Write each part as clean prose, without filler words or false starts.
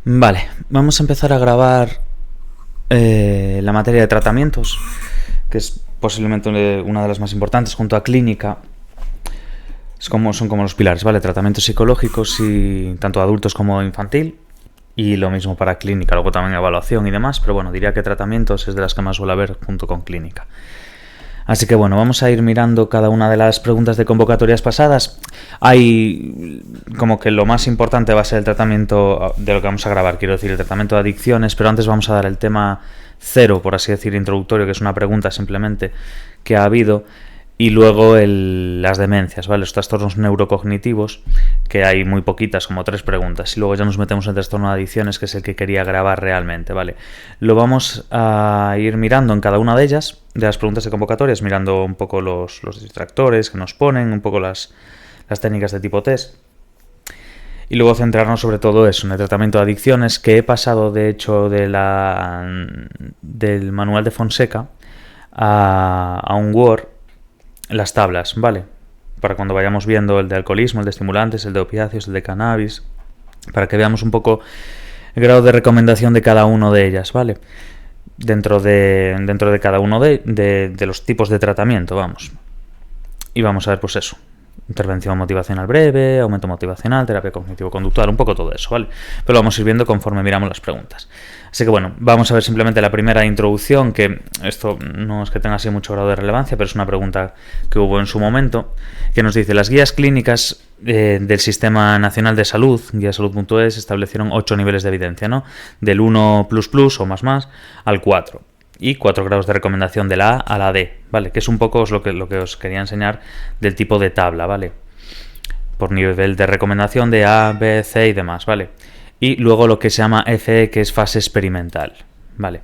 Vale, vamos a empezar a grabar la materia de tratamientos, que es posiblemente una de las más importantes junto a clínica. Son como los pilares, ¿vale? Tratamientos psicológicos, y tanto adultos como infantil, y lo mismo para clínica, luego también evaluación y demás, pero bueno, diría que tratamientos es de las que más suele haber junto con clínica. Así que bueno, vamos a ir mirando cada una de las preguntas de convocatorias pasadas. Hay como que lo más importante va a ser el tratamiento de lo que vamos a grabar, quiero decir, el tratamiento de adicciones, pero antes vamos a dar el tema cero, por así decir, introductorio, que es una pregunta simplemente que ha habido, y luego las demencias, ¿vale? Los trastornos neurocognitivos, que hay muy poquitas, como 3 preguntas, y luego ya nos metemos en el trastorno de adicciones, que es el que quería grabar realmente, ¿vale? Lo vamos a ir mirando en cada una de ellas, de las preguntas de convocatorias, mirando un poco los distractores que nos ponen, un poco las técnicas de tipo test, y luego centrarnos sobre todo eso, en el tratamiento de adicciones, que he pasado de hecho del manual de Fonseca a un Word, las tablas, ¿vale? Para cuando vayamos viendo el de alcoholismo, el de estimulantes, el de opiáceos, el de cannabis, para que veamos un poco el grado de recomendación de cada uno de ellas, ¿vale? Dentro de cada uno de los tipos de tratamiento, vamos. Y vamos a ver, pues eso. Intervención motivacional breve, aumento motivacional, terapia cognitivo-conductual, un poco todo eso, ¿vale? Pero lo vamos a ir viendo conforme miramos las preguntas. Así que bueno, vamos a ver simplemente la primera introducción, que esto no es que tenga así mucho grado de relevancia, pero es una pregunta que hubo en su momento, que nos dice: las guías clínicas del Sistema Nacional de Salud, guiasalud.es, establecieron 8 niveles de evidencia, ¿no? Del 1++ o más al 4. Y 4 grados de recomendación de la A a la D, ¿vale? Que es un poco lo que os quería enseñar del tipo de tabla, ¿vale? Por nivel de recomendación de A, B, C y demás, ¿vale? Y luego lo que se llama FE, que es fase experimental, ¿vale?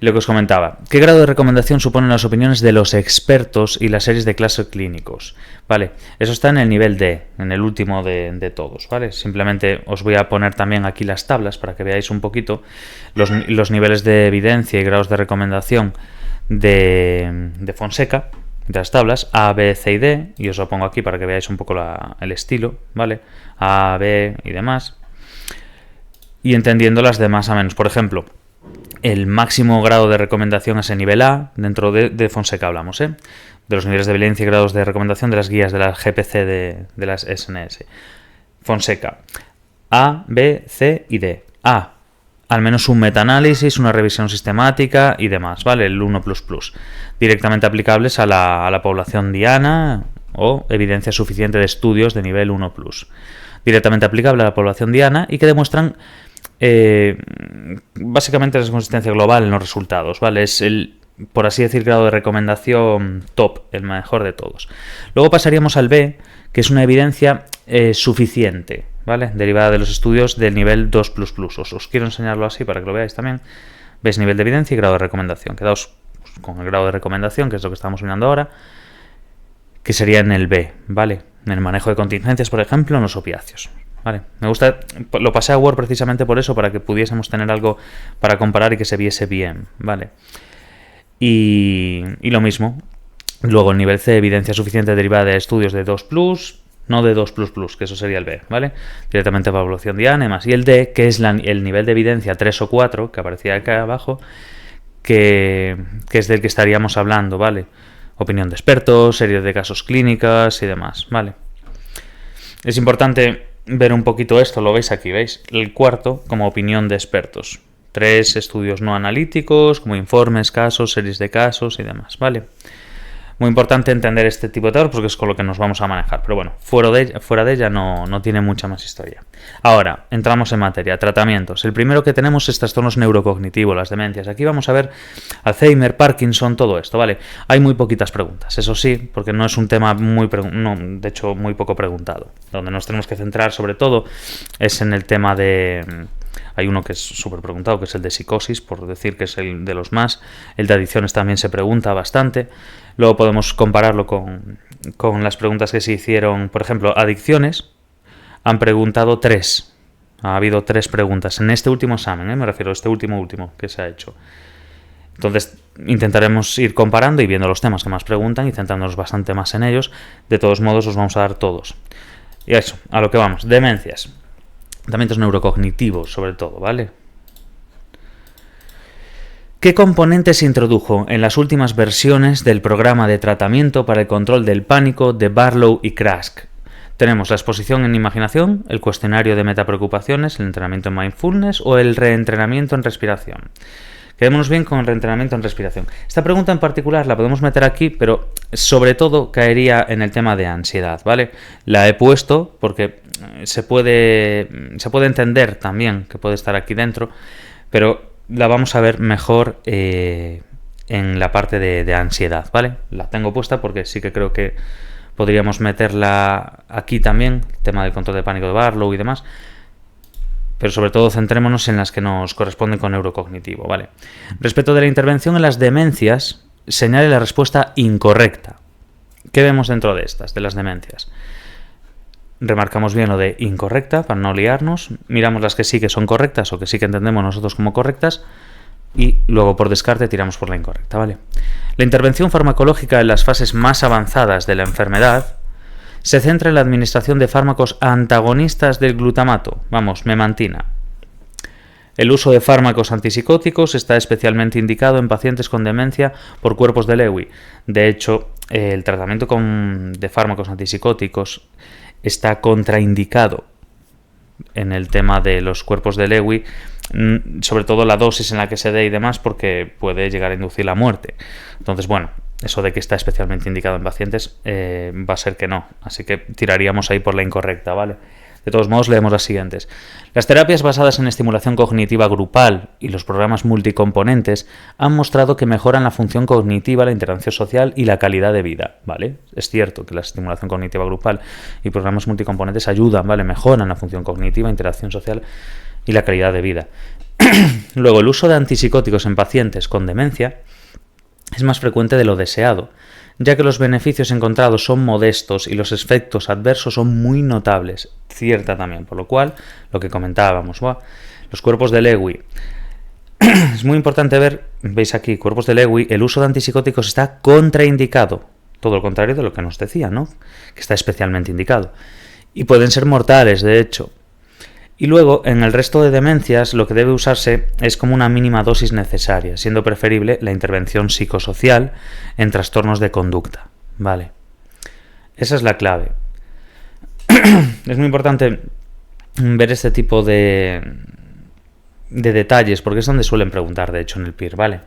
Lo que os comentaba, ¿qué grado de recomendación suponen las opiniones de los expertos y las series de casos clínicos? Vale, eso está en el nivel D, en el último de todos, ¿vale? Simplemente os voy a poner también aquí las tablas para que veáis un poquito los niveles de evidencia y grados de recomendación de Fonseca, de las tablas A, B, C y D, y os lo pongo aquí para que veáis un poco el estilo, ¿vale? A, B y demás, y entendiendo las de más a menos. Por ejemplo, el máximo grado de recomendación es el nivel A, dentro de Fonseca hablamos, ¿eh? De los niveles de evidencia y grados de recomendación de las guías de la GPC de las SNS. Fonseca, A, B, C y D. A, al menos un metaanálisis, una revisión sistemática y demás, ¿vale? El 1++. Directamente aplicables a la población diana, o evidencia suficiente de estudios de nivel 1+. Directamente aplicable a la población diana y que demuestran básicamente la consistencia global en los resultados, ¿vale? Es el, por así decir, grado de recomendación top, el mejor de todos. Luego pasaríamos al B, que es una evidencia suficiente, ¿vale? Derivada de los estudios del nivel 2++. Os quiero enseñarlo así para que lo veáis también. Veis nivel de evidencia y grado de recomendación. Quedaos con el grado de recomendación, que es lo que estamos mirando ahora, que sería en el B, ¿vale? En el manejo de contingencias, por ejemplo, en los opiáceos. Vale, me gusta, lo pasé a Word precisamente por eso, para que pudiésemos tener algo para comparar y que se viese bien, ¿vale? Y lo mismo, luego el nivel C, evidencia suficiente derivada de estudios de 2+, no de 2++, que eso sería el B, ¿vale? Directamente para población diana y más. Y el D, que es el nivel de evidencia 3 o 4, que aparecía acá abajo, que es del que estaríamos hablando, ¿vale? Opinión de expertos, serie de casos clínicas y demás, ¿vale? Es importante ver un poquito esto, lo veis aquí, ¿veis? El cuarto como opinión de expertos. 3 estudios no analíticos, como informes, casos, series de casos y demás, ¿vale? Muy importante entender este tipo de tablas porque es con lo que nos vamos a manejar. Pero bueno, fuera de ella no tiene mucha más historia. Ahora, entramos en materia. Tratamientos. El primero que tenemos es trastornos neurocognitivos, las demencias. Aquí vamos a ver Alzheimer, Parkinson, todo esto, ¿vale? Hay muy poquitas preguntas, eso sí, porque no es un tema de hecho, muy poco preguntado. Donde nos tenemos que centrar sobre todo es en el tema de... Hay uno que es súper preguntado, que es el de psicosis, por decir que es el de los más. El de adicciones también se pregunta bastante. Luego podemos compararlo con las preguntas que se hicieron. Por ejemplo, adicciones. Han preguntado 3. Ha habido 3 preguntas en este último examen, me refiero a este último que se ha hecho. Entonces intentaremos ir comparando y viendo los temas que más preguntan y centrándonos bastante más en ellos. De todos modos, os vamos a dar todos. Y eso, a lo que vamos. Demencias. tratamientos neurocognitivos sobre todo, ¿vale? ¿Qué componente se introdujo en las últimas versiones del programa de tratamiento para el control del pánico de Barlow y Krask? Tenemos la exposición en imaginación, el cuestionario de metapreocupaciones, el entrenamiento en mindfulness o el reentrenamiento en respiración. Quedémonos bien con el reentrenamiento en respiración. Esta pregunta en particular la podemos meter aquí, pero sobre todo caería en el tema de ansiedad, ¿vale? La he puesto porque se puede entender también que puede estar aquí dentro, pero la vamos a ver mejor en la parte de ansiedad, ¿vale? La tengo puesta porque sí que creo que podríamos meterla aquí también, el tema del control de pánico de Barlow y demás, pero sobre todo centrémonos en las que nos corresponden con neurocognitivo, ¿vale? Respecto de la intervención en las demencias, señale la respuesta incorrecta. ¿Qué vemos dentro de estas, de las demencias? Remarcamos bien lo de incorrecta para no liarnos, miramos las que sí que son correctas o que sí que entendemos nosotros como correctas y luego por descarte tiramos por la incorrecta, ¿vale? La intervención farmacológica en las fases más avanzadas de la enfermedad se centra en la administración de fármacos antagonistas del glutamato, memantina. El uso de fármacos antipsicóticos está especialmente indicado en pacientes con demencia por cuerpos de Lewy. De hecho, el tratamiento de fármacos antipsicóticos está contraindicado en el tema de los cuerpos de Lewy, sobre todo la dosis en la que se dé y demás, porque puede llegar a inducir la muerte. Entonces, bueno, eso de que está especialmente indicado en pacientes va a ser que no, así que tiraríamos ahí por la incorrecta, ¿vale? De todos modos, leemos las siguientes. Las terapias basadas en estimulación cognitiva grupal y los programas multicomponentes han mostrado que mejoran la función cognitiva, la interacción social y la calidad de vida, ¿vale? Es cierto que la estimulación cognitiva grupal y programas multicomponentes ayudan, ¿vale? Mejoran la función cognitiva, interacción social y la calidad de vida. Luego, el uso de antipsicóticos en pacientes con demencia es más frecuente de lo deseado, ya que los beneficios encontrados son modestos y los efectos adversos son muy notables, cierta también, por lo cual, lo que comentábamos, los cuerpos de Lewy. Es muy importante ver, veis aquí, cuerpos de Lewy, el uso de antipsicóticos está contraindicado, todo lo contrario de lo que nos decía, ¿no? Que está especialmente indicado. Y pueden ser mortales, de hecho. Y luego, en el resto de demencias, lo que debe usarse es como una mínima dosis necesaria, siendo preferible la intervención psicosocial en trastornos de conducta, ¿vale? Esa es la clave. Es muy importante ver este tipo de detalles, porque es donde suelen preguntar, de hecho, en el PIR, ¿vale?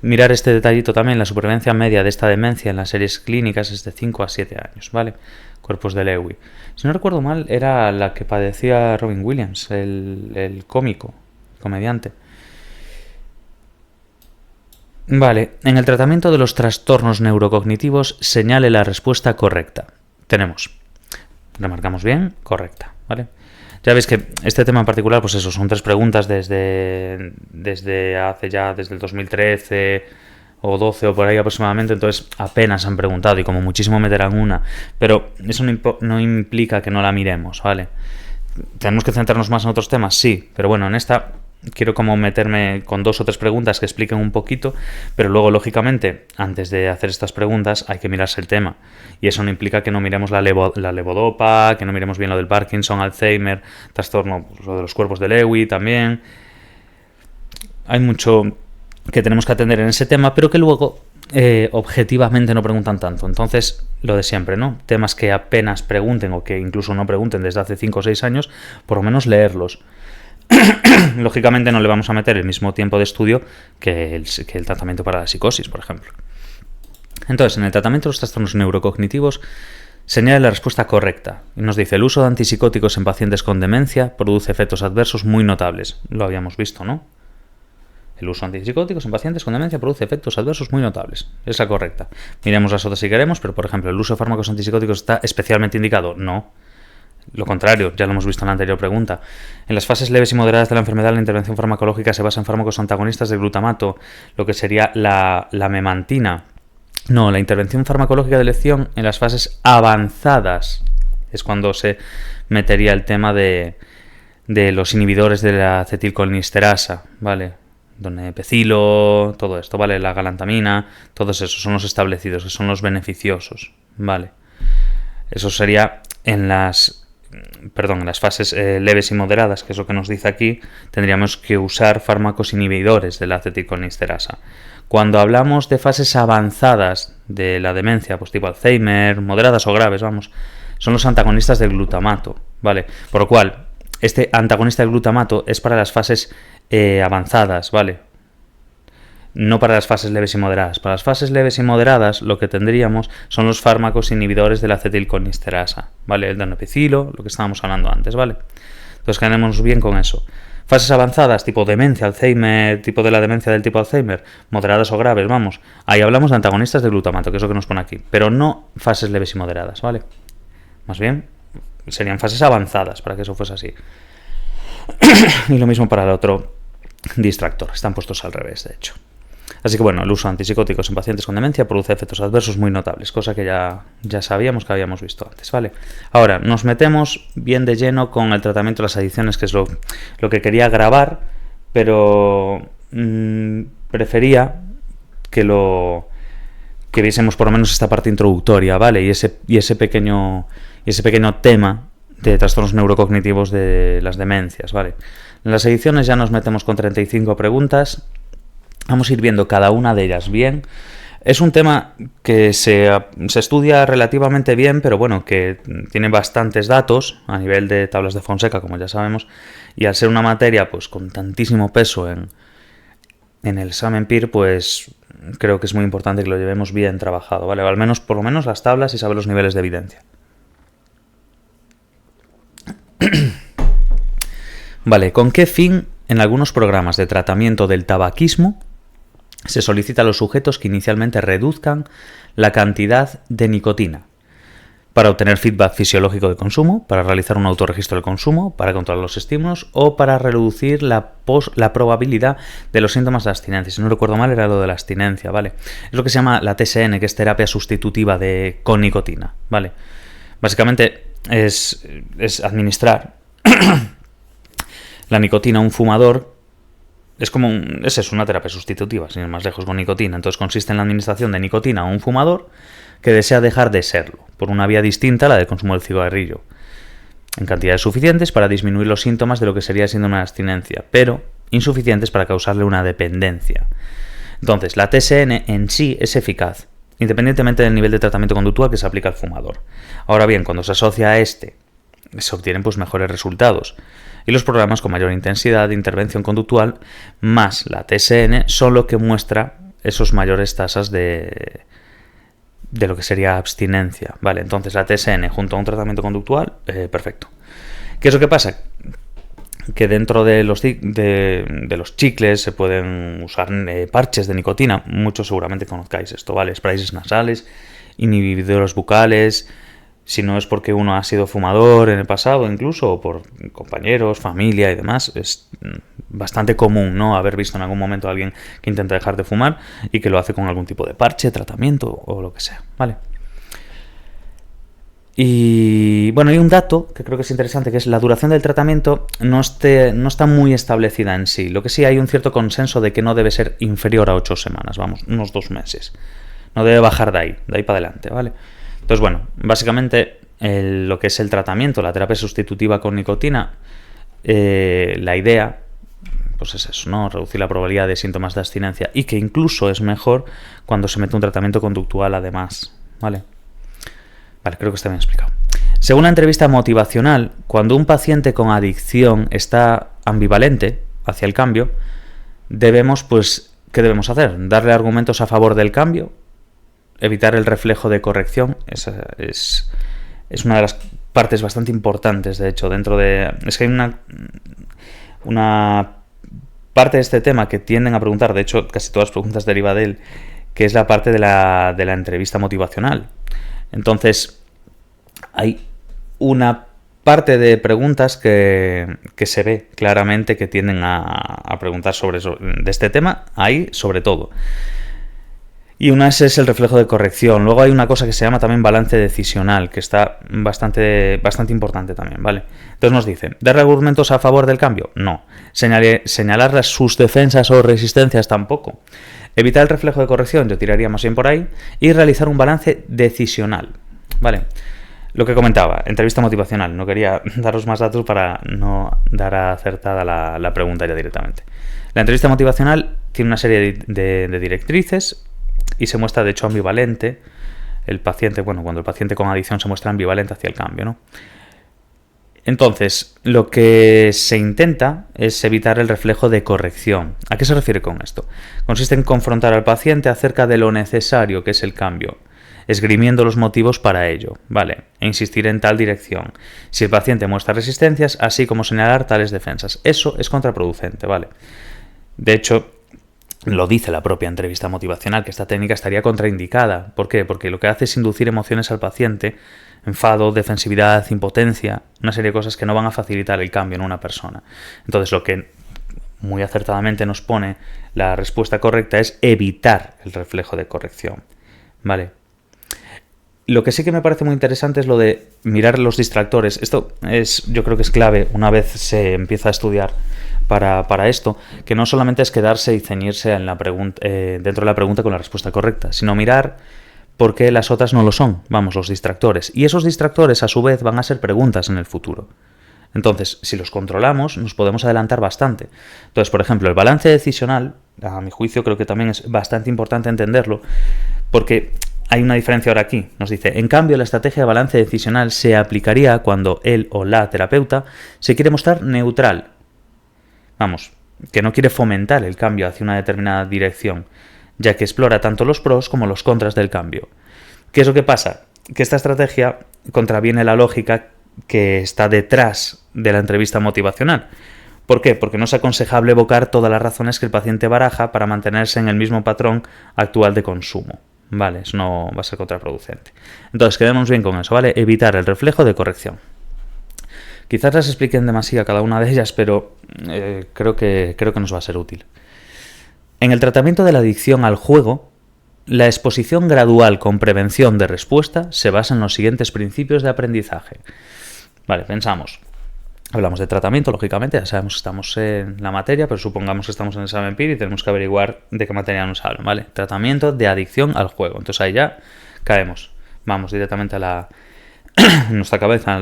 Mirar este detallito también, la supervivencia media de esta demencia en las series clínicas es de 5 a 7 años, ¿vale? Cuerpos de Lewy. Si no recuerdo mal, era la que padecía Robin Williams, el cómico, el comediante. Vale, en el tratamiento de los trastornos neurocognitivos señale la respuesta correcta. Tenemos, remarcamos bien, correcta, ¿vale? Ya veis que este tema en particular, pues eso, son 3 preguntas desde el 2013 o 12 o por ahí aproximadamente, entonces apenas han preguntado y como muchísimo meterán una, pero eso no implica que no la miremos, ¿vale? ¿Tenemos que centrarnos más en otros temas? Sí, pero bueno, en esta quiero como meterme con 2 o 3 preguntas que expliquen un poquito, pero luego, lógicamente, antes de hacer estas preguntas hay que mirarse el tema. Y eso no implica que no miremos la levodopa, que no miremos bien lo del Parkinson, Alzheimer, trastorno, pues, lo de los cuerpos de Lewy también. Hay mucho que tenemos que atender en ese tema, pero que luego objetivamente no preguntan tanto. Entonces, lo de siempre, ¿no? Temas que apenas pregunten o que incluso no pregunten desde hace 5 o 6 años, por lo menos leerlos. Lógicamente no le vamos a meter el mismo tiempo de estudio que el tratamiento para la psicosis, por ejemplo. Entonces, en el tratamiento de los trastornos neurocognitivos señala la respuesta correcta y nos dice: el uso de antipsicóticos en pacientes con demencia produce efectos adversos muy notables. Lo habíamos visto, ¿no? El uso de antipsicóticos en pacientes con demencia produce efectos adversos muy notables. Es la correcta. Miremos las otras si queremos, pero por ejemplo, ¿el uso de fármacos antipsicóticos está especialmente indicado? No. Lo contrario, ya lo hemos visto en la anterior pregunta. En las fases leves y moderadas de la enfermedad, la intervención farmacológica se basa en fármacos antagonistas del glutamato, lo que sería la memantina. No, la intervención farmacológica de elección en las fases avanzadas es cuando se metería el tema de los inhibidores de la acetilcolinesterasa, ¿vale? Donepezilo, todo esto, ¿vale? La galantamina, todos esos son los establecidos, que son los beneficiosos, ¿vale? Eso sería en las en las fases leves y moderadas, que es lo que nos dice aquí, tendríamos que usar fármacos inhibidores de la acetilcolinsterasa. Cuando hablamos de fases avanzadas de la demencia, pues tipo Alzheimer, moderadas o graves, vamos, son los antagonistas del glutamato, ¿vale? Por lo cual, este antagonista del glutamato es para las fases avanzadas, ¿vale? No para las fases leves y moderadas. Para las fases leves y moderadas lo que tendríamos son los fármacos inhibidores de la acetilcolinsterasa, ¿vale? El donepezilo, lo que estábamos hablando antes, ¿vale? Entonces quedémonos bien con eso. Fases avanzadas, tipo demencia, Alzheimer, tipo de la demencia del tipo Alzheimer, moderadas o graves, vamos. Ahí hablamos de antagonistas del glutamato, que es lo que nos pone aquí. Pero no fases leves y moderadas, ¿vale? Más bien, serían fases avanzadas, para que eso fuese así. Y lo mismo para el otro distractor. Están puestos al revés, de hecho. Así que bueno, el uso de antipsicóticos en pacientes con demencia produce efectos adversos muy notables, cosa que ya sabíamos que habíamos visto antes, ¿vale? Ahora, nos metemos bien de lleno con el tratamiento de las adicciones, que es lo que quería grabar, pero prefería que viésemos por lo menos esta parte introductoria, ¿vale? Y ese pequeño tema de trastornos neurocognitivos de las demencias, ¿vale? En las adicciones ya nos metemos con 35 preguntas. Vamos a ir viendo cada una de ellas bien. Es un tema que se estudia relativamente bien, pero bueno, que tiene bastantes datos a nivel de tablas de Fonseca, como ya sabemos, y al ser una materia pues con tantísimo peso en el examen PIR, pues creo que es muy importante que lo llevemos bien trabajado, ¿vale? O al menos, por lo menos, las tablas y saber los niveles de evidencia. Vale, ¿con qué fin en algunos programas de tratamiento del tabaquismo se solicita a los sujetos que inicialmente reduzcan la cantidad de nicotina? Para obtener feedback fisiológico de consumo, para realizar un autorregistro del consumo, para controlar los estímulos o para reducir la probabilidad de los síntomas de abstinencia. Si no recuerdo mal, era lo de la abstinencia, ¿vale? Es lo que se llama la TSN, que es terapia sustitutiva con nicotina, ¿vale? Básicamente es administrar la nicotina a un fumador. Es una terapia sustitutiva, sin ir más lejos, con nicotina. Entonces consiste en la administración de nicotina a un fumador que desea dejar de serlo, por una vía distinta a la del consumo del cigarrillo, en cantidades suficientes para disminuir los síntomas de lo que sería siendo una abstinencia, pero insuficientes para causarle una dependencia. Entonces, la TSN en sí es eficaz, independientemente del nivel de tratamiento conductual que se aplica al fumador. Ahora bien, cuando se asocia a se obtienen pues mejores resultados. Y los programas con mayor intensidad de intervención conductual más la TSN son lo que muestra esos mayores tasas de lo que sería abstinencia. Vale, entonces la TSN junto a un tratamiento conductual, perfecto. ¿Qué es lo que pasa? Que dentro de los chicles se pueden usar parches de nicotina. Muchos seguramente conozcáis esto, ¿vale? Sprays nasales, inhibidores bucales. Si no es porque uno ha sido fumador en el pasado, incluso, o por compañeros, familia y demás, es bastante común, ¿no?, haber visto en algún momento a alguien que intenta dejar de fumar y que lo hace con algún tipo de parche, tratamiento o lo que sea, ¿vale? Y bueno, hay un dato que creo que es interesante, que es la duración del tratamiento no está muy establecida en sí. Lo que sí hay un cierto consenso de que no debe ser inferior a 8 semanas, vamos, unos 2 meses. No debe bajar de ahí para adelante, ¿vale? Entonces, bueno, básicamente lo que es el tratamiento, la terapia sustitutiva con nicotina, la idea pues es eso, ¿no? Reducir la probabilidad de síntomas de abstinencia, y que incluso es mejor cuando se mete un tratamiento conductual además, ¿vale? Vale, creo que está bien explicado. Según la entrevista motivacional, cuando un paciente con adicción está ambivalente hacia el cambio, ¿qué debemos hacer? ¿Darle argumentos a favor del cambio? Evitar el reflejo de corrección. Esa es una de las partes bastante importantes, de hecho, es que hay una parte de este tema que tienden a preguntar, de hecho, casi todas las preguntas derivan de él, que es la parte de la entrevista motivacional. Entonces, hay una parte de preguntas que se ve claramente que tienden a preguntar sobre eso, de este tema, ahí sobre todo. Y una es el reflejo de corrección. Luego hay una cosa que se llama también balance decisional, que está bastante importante también, ¿vale? Entonces nos dicen, ¿dar argumentos a favor del cambio? No. ¿Señalar sus defensas o resistencias? Tampoco. Evitar el reflejo de corrección, yo tiraría más bien por ahí. Y realizar un balance decisional, ¿vale? Lo que comentaba, entrevista motivacional. No quería daros más datos para no dar acertada la pregunta ya directamente. La entrevista motivacional tiene una serie de directrices y se muestra de hecho ambivalente. El paciente, cuando el paciente con adicción se muestra ambivalente hacia el cambio, ¿no? Entonces, lo que se intenta es evitar el reflejo de corrección. ¿A qué se refiere con esto? Consiste en confrontar al paciente acerca de lo necesario que es el cambio, esgrimiendo los motivos para ello, ¿vale? E insistir en tal dirección. Si el paciente muestra resistencias, así como señalar tales defensas. Eso es contraproducente, ¿vale? De hecho, lo dice la propia entrevista motivacional, que esta técnica estaría contraindicada. ¿Por qué? Porque lo que hace es inducir emociones al paciente, enfado, defensividad, impotencia, una serie de cosas que no van a facilitar el cambio en una persona. Entonces, lo que muy acertadamente nos pone la respuesta correcta es evitar el reflejo de corrección, ¿vale? Lo que sí que me parece muy interesante es lo de mirar los distractores. Esto yo creo que es clave una vez se empieza a estudiar para esto, que no solamente es quedarse y ceñirse en la dentro de la pregunta con la respuesta correcta, sino mirar por qué las otras no lo son, los distractores. Y esos distractores, a su vez, van a ser preguntas en el futuro. Entonces, si los controlamos, nos podemos adelantar bastante. Entonces, por ejemplo, el balance decisional, a mi juicio, creo que también es bastante importante entenderlo, porque hay una diferencia ahora aquí. Nos dice, en cambio, la estrategia de balance decisional se aplicaría cuando él o la terapeuta se quiere mostrar neutral. Que no quiere fomentar el cambio hacia una determinada dirección, ya que explora tanto los pros como los contras del cambio. ¿Qué es lo que pasa? Que esta estrategia contraviene la lógica que está detrás de la entrevista motivacional. ¿Por qué? Porque no es aconsejable evocar todas las razones que el paciente baraja para mantenerse en el mismo patrón actual de consumo. Vale, eso no va a ser contraproducente. Entonces, quedemos bien con eso, ¿vale? Evitar el reflejo de corrección. Quizás las expliquen demasiado cada una de ellas, pero creo que nos va a ser útil. En el tratamiento de la adicción al juego, la exposición gradual con prevención de respuesta se basa en los siguientes principios de aprendizaje. Vale, pensamos. Hablamos de tratamiento, lógicamente, ya sabemos que estamos en la materia, pero supongamos que estamos en el examen PIR y tenemos que averiguar de qué materia nos hablan, ¿vale? Tratamiento de adicción al juego. Entonces ahí ya caemos. Vamos directamente en nuestra cabeza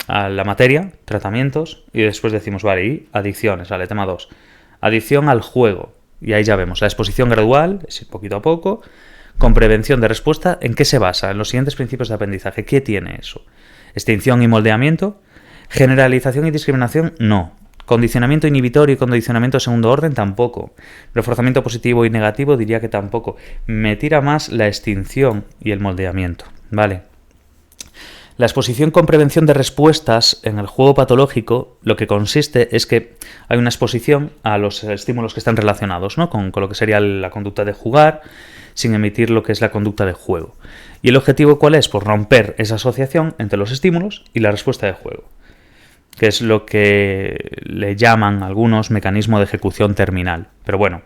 a la materia, tratamientos, y después decimos, vale, y adicciones, vale, tema 2. Adicción al juego. Y ahí ya vemos la exposición gradual, es ir poquito a poco, con prevención de respuesta. ¿En qué se basa? En los siguientes principios de aprendizaje. ¿Qué tiene eso? Extinción y moldeamiento. Generalización y discriminación, no. Condicionamiento inhibitorio y condicionamiento de segundo orden, tampoco. Reforzamiento positivo y negativo, diría que tampoco. Me tira más la extinción y el moldeamiento, ¿vale? La exposición con prevención de respuestas en el juego patológico lo que consiste es que hay una exposición a los estímulos que están relacionados, ¿no? con lo que sería la conducta de jugar, sin emitir lo que es la conducta de juego. ¿Y el objetivo cuál es? Pues romper esa asociación entre los estímulos y la respuesta de juego, que es lo que le llaman algunos mecanismo de ejecución terminal. Pero bueno,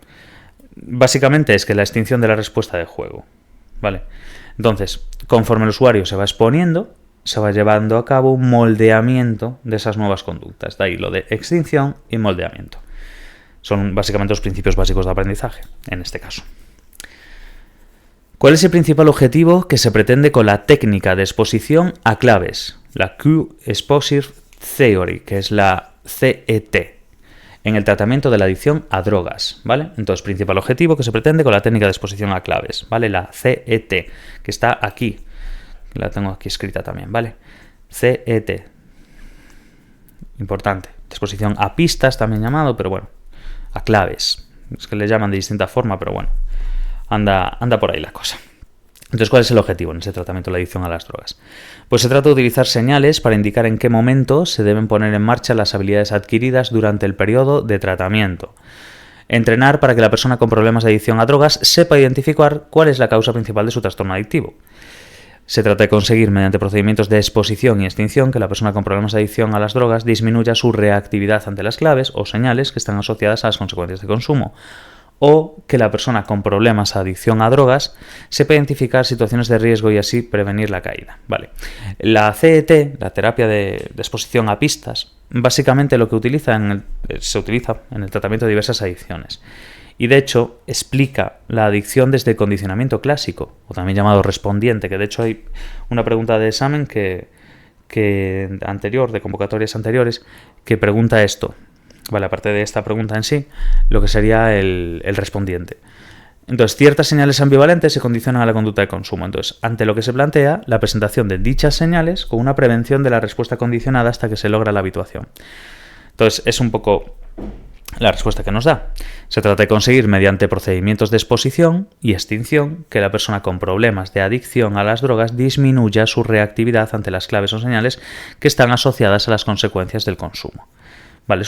básicamente es que la extinción de la respuesta de juego, ¿vale? Entonces, conforme el usuario se va exponiendo, se va llevando a cabo un moldeamiento de esas nuevas conductas. De ahí lo de extinción y moldeamiento. Son básicamente los principios básicos de aprendizaje, en este caso. ¿Cuál es el principal objetivo que se pretende con la técnica de exposición a claves? La Cue Exposure Theory, que es la CET, en el tratamiento de la adicción a drogas, ¿vale? Entonces, principal objetivo que se pretende con la técnica de exposición a claves, ¿vale? La CET, que está aquí. La tengo aquí escrita también, ¿vale? CET. Importante. Exposición a pistas, también llamado, pero bueno, a claves. Es que le llaman de distinta forma, pero bueno, anda por ahí la cosa. Entonces, ¿cuál es el objetivo en ese tratamiento de la adicción a las drogas? Pues se trata de utilizar señales para indicar en qué momento se deben poner en marcha las habilidades adquiridas durante el periodo de tratamiento. Entrenar para que la persona con problemas de adicción a drogas sepa identificar cuál es la causa principal de su trastorno adictivo. Se trata de conseguir, mediante procedimientos de exposición y extinción, que la persona con problemas de adicción a las drogas disminuya su reactividad ante las claves o señales que están asociadas a las consecuencias de consumo, o que la persona con problemas de adicción a drogas sepa identificar situaciones de riesgo y así prevenir la caída. Vale. La CET, la terapia de exposición a pistas, básicamente lo que se utiliza en el tratamiento de diversas adicciones. Y de hecho explica la adicción desde el condicionamiento clásico, o también llamado respondiente, que de hecho hay una pregunta de examen que de convocatorias anteriores, que pregunta esto. Vale, aparte de esta pregunta en sí, lo que sería el respondiente. Entonces, ciertas señales ambivalentes se condicionan a la conducta de consumo. Entonces, ante lo que se plantea, la presentación de dichas señales con una prevención de la respuesta condicionada hasta que se logra la habituación. Entonces, es un poco la respuesta que nos da. Se trata de conseguir, mediante procedimientos de exposición y extinción, que la persona con problemas de adicción a las drogas disminuya su reactividad ante las claves o señales que están asociadas a las consecuencias del consumo. Vale,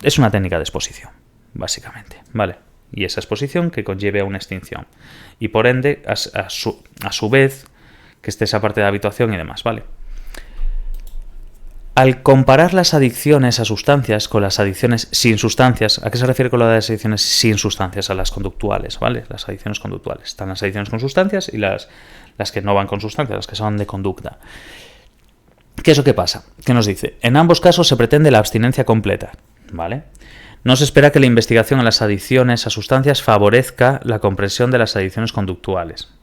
es una técnica de exposición, básicamente, ¿vale? Y esa exposición que conlleve a una extinción. Y por ende, a su vez, que esté esa parte de habituación y demás, ¿vale? Al comparar las adicciones a sustancias con las adicciones sin sustancias, ¿a qué se refiere con las adicciones sin sustancias? A las conductuales, ¿vale? Las adicciones conductuales. Están las adicciones con sustancias y las que no van con sustancias, las que son de conducta. ¿Qué es lo que pasa? ¿Qué nos dice? En ambos casos se pretende la abstinencia completa, ¿vale? No se espera que la investigación en las adicciones a sustancias favorezca la comprensión de las adicciones conductuales.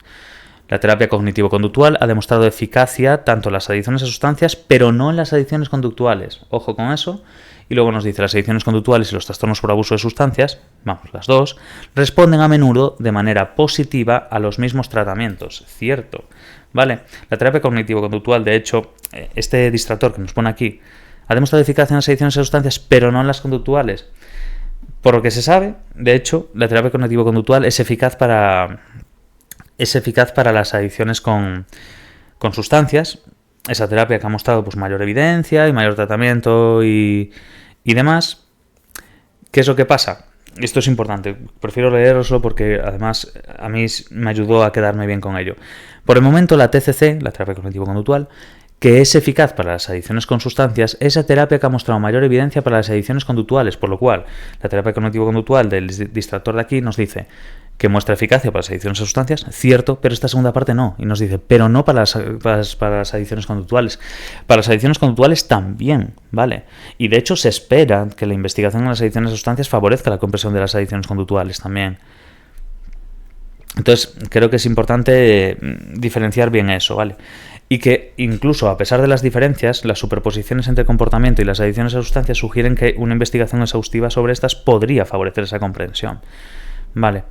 La terapia cognitivo-conductual ha demostrado eficacia tanto en las adicciones a sustancias, pero no en las adicciones conductuales. Ojo con eso. Y luego nos dice, las adicciones conductuales y los trastornos por abuso de sustancias, vamos, las dos, responden a menudo de manera positiva a los mismos tratamientos. Cierto, ¿vale? La terapia cognitivo-conductual, de hecho, este distractor que nos pone aquí, ha demostrado eficacia en las adicciones a sustancias, pero no en las conductuales. Por lo que se sabe, de hecho, la terapia cognitivo-conductual es eficaz para las adicciones con sustancias. Esa terapia que ha mostrado pues mayor evidencia y mayor tratamiento y demás. ¿Qué es lo que pasa? Esto es importante. Prefiero leeroslo porque además a mí me ayudó a quedarme bien con ello. Por el momento la TCC, la terapia cognitivo-conductual, que es eficaz para las adicciones con sustancias, es la terapia que ha mostrado mayor evidencia para las adicciones conductuales, por lo cual la terapia cognitivo-conductual del distractor de aquí nos dice que muestra eficacia para las adicciones a sustancias, cierto, pero esta segunda parte no, y nos dice, pero no para las adicciones conductuales. Para las adicciones conductuales también, ¿vale? Y de hecho se espera que la investigación en las adicciones a sustancias favorezca la comprensión de las adicciones conductuales también. Entonces, creo que es importante diferenciar bien eso, ¿vale? Y que incluso a pesar de las diferencias, las superposiciones entre comportamiento y las adicciones a sustancias sugieren que una investigación exhaustiva sobre estas podría favorecer esa comprensión, ¿vale?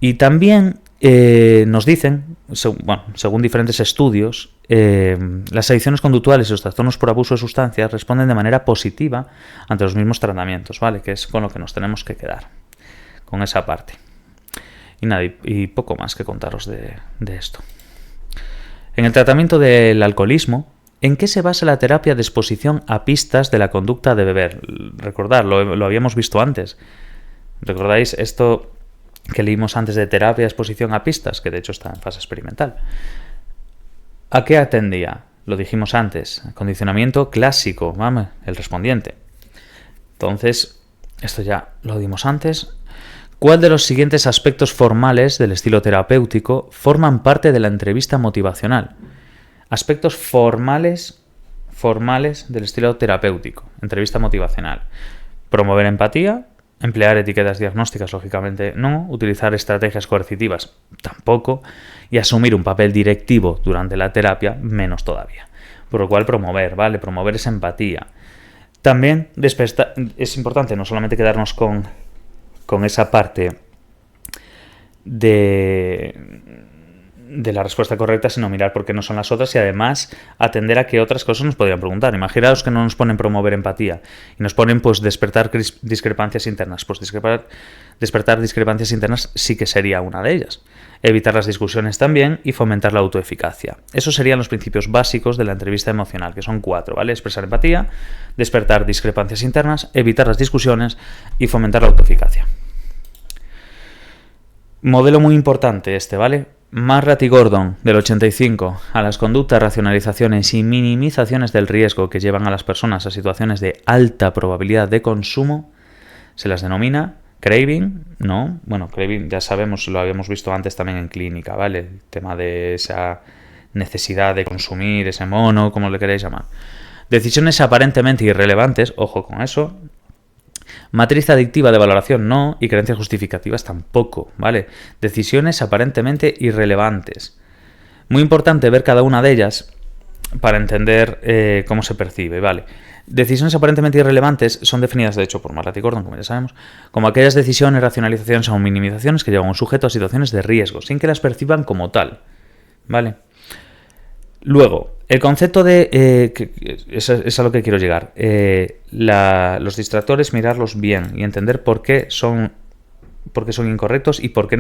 Y también nos dicen, según diferentes estudios, las adicciones conductuales y los trastornos por abuso de sustancias responden de manera positiva ante los mismos tratamientos, ¿vale? Que es con lo que nos tenemos que quedar, con esa parte. Y nada, y poco más que contaros de esto. En el tratamiento del alcoholismo, ¿en qué se basa la terapia de exposición a pistas de la conducta de beber? Recordad, lo habíamos visto antes. ¿Recordáis esto que leímos antes de terapia de exposición a pistas? Que de hecho está en fase experimental. ¿A qué atendía? Lo dijimos antes. Condicionamiento clásico, vamos, el respondiente. Entonces, esto ya lo dimos antes. ¿Cuál de los siguientes aspectos formales del estilo terapéutico forman parte de la entrevista motivacional? Aspectos formales del estilo terapéutico, entrevista motivacional. Promover empatía, emplear etiquetas diagnósticas, lógicamente no, utilizar estrategias coercitivas, tampoco, y asumir un papel directivo durante la terapia, menos todavía. Por lo cual promover, ¿vale? Promover esa empatía. También es importante no solamente quedarnos con esa parte de la respuesta correcta, sino mirar por qué no son las otras y además atender a qué otras cosas nos podrían preguntar. Imaginaos que no nos ponen promover empatía y nos ponen pues despertar discrepancias internas. Pues despertar discrepancias internas sí que sería una de ellas. Evitar las discusiones también y fomentar la autoeficacia. Esos serían los principios básicos de la entrevista emocional, que son 4, ¿vale? Expresar empatía, despertar discrepancias internas, evitar las discusiones y fomentar la autoeficacia. Modelo muy importante este, ¿vale? Marrat y Gordon, del 85, a las conductas, racionalizaciones y minimizaciones del riesgo que llevan a las personas a situaciones de alta probabilidad de consumo, se las denomina craving, ¿no? Bueno, craving ya sabemos, lo habíamos visto antes también en clínica, ¿vale? El tema de esa necesidad de consumir, ese mono, como le queréis llamar. Decisiones aparentemente irrelevantes, ojo con eso. Matriz adictiva de valoración no, y creencias justificativas tampoco, ¿vale? Decisiones aparentemente irrelevantes. Muy importante ver cada una de ellas para entender cómo se percibe, ¿vale? Decisiones aparentemente irrelevantes son definidas, de hecho, por McLeod y Gordon, como ya sabemos, como aquellas decisiones, racionalizaciones o minimizaciones que llevan a un sujeto a situaciones de riesgo, sin que las perciban como tal, ¿vale? Luego, el concepto de... es a lo que quiero llegar. Los distractores, mirarlos bien y entender por qué son incorrectos y por qué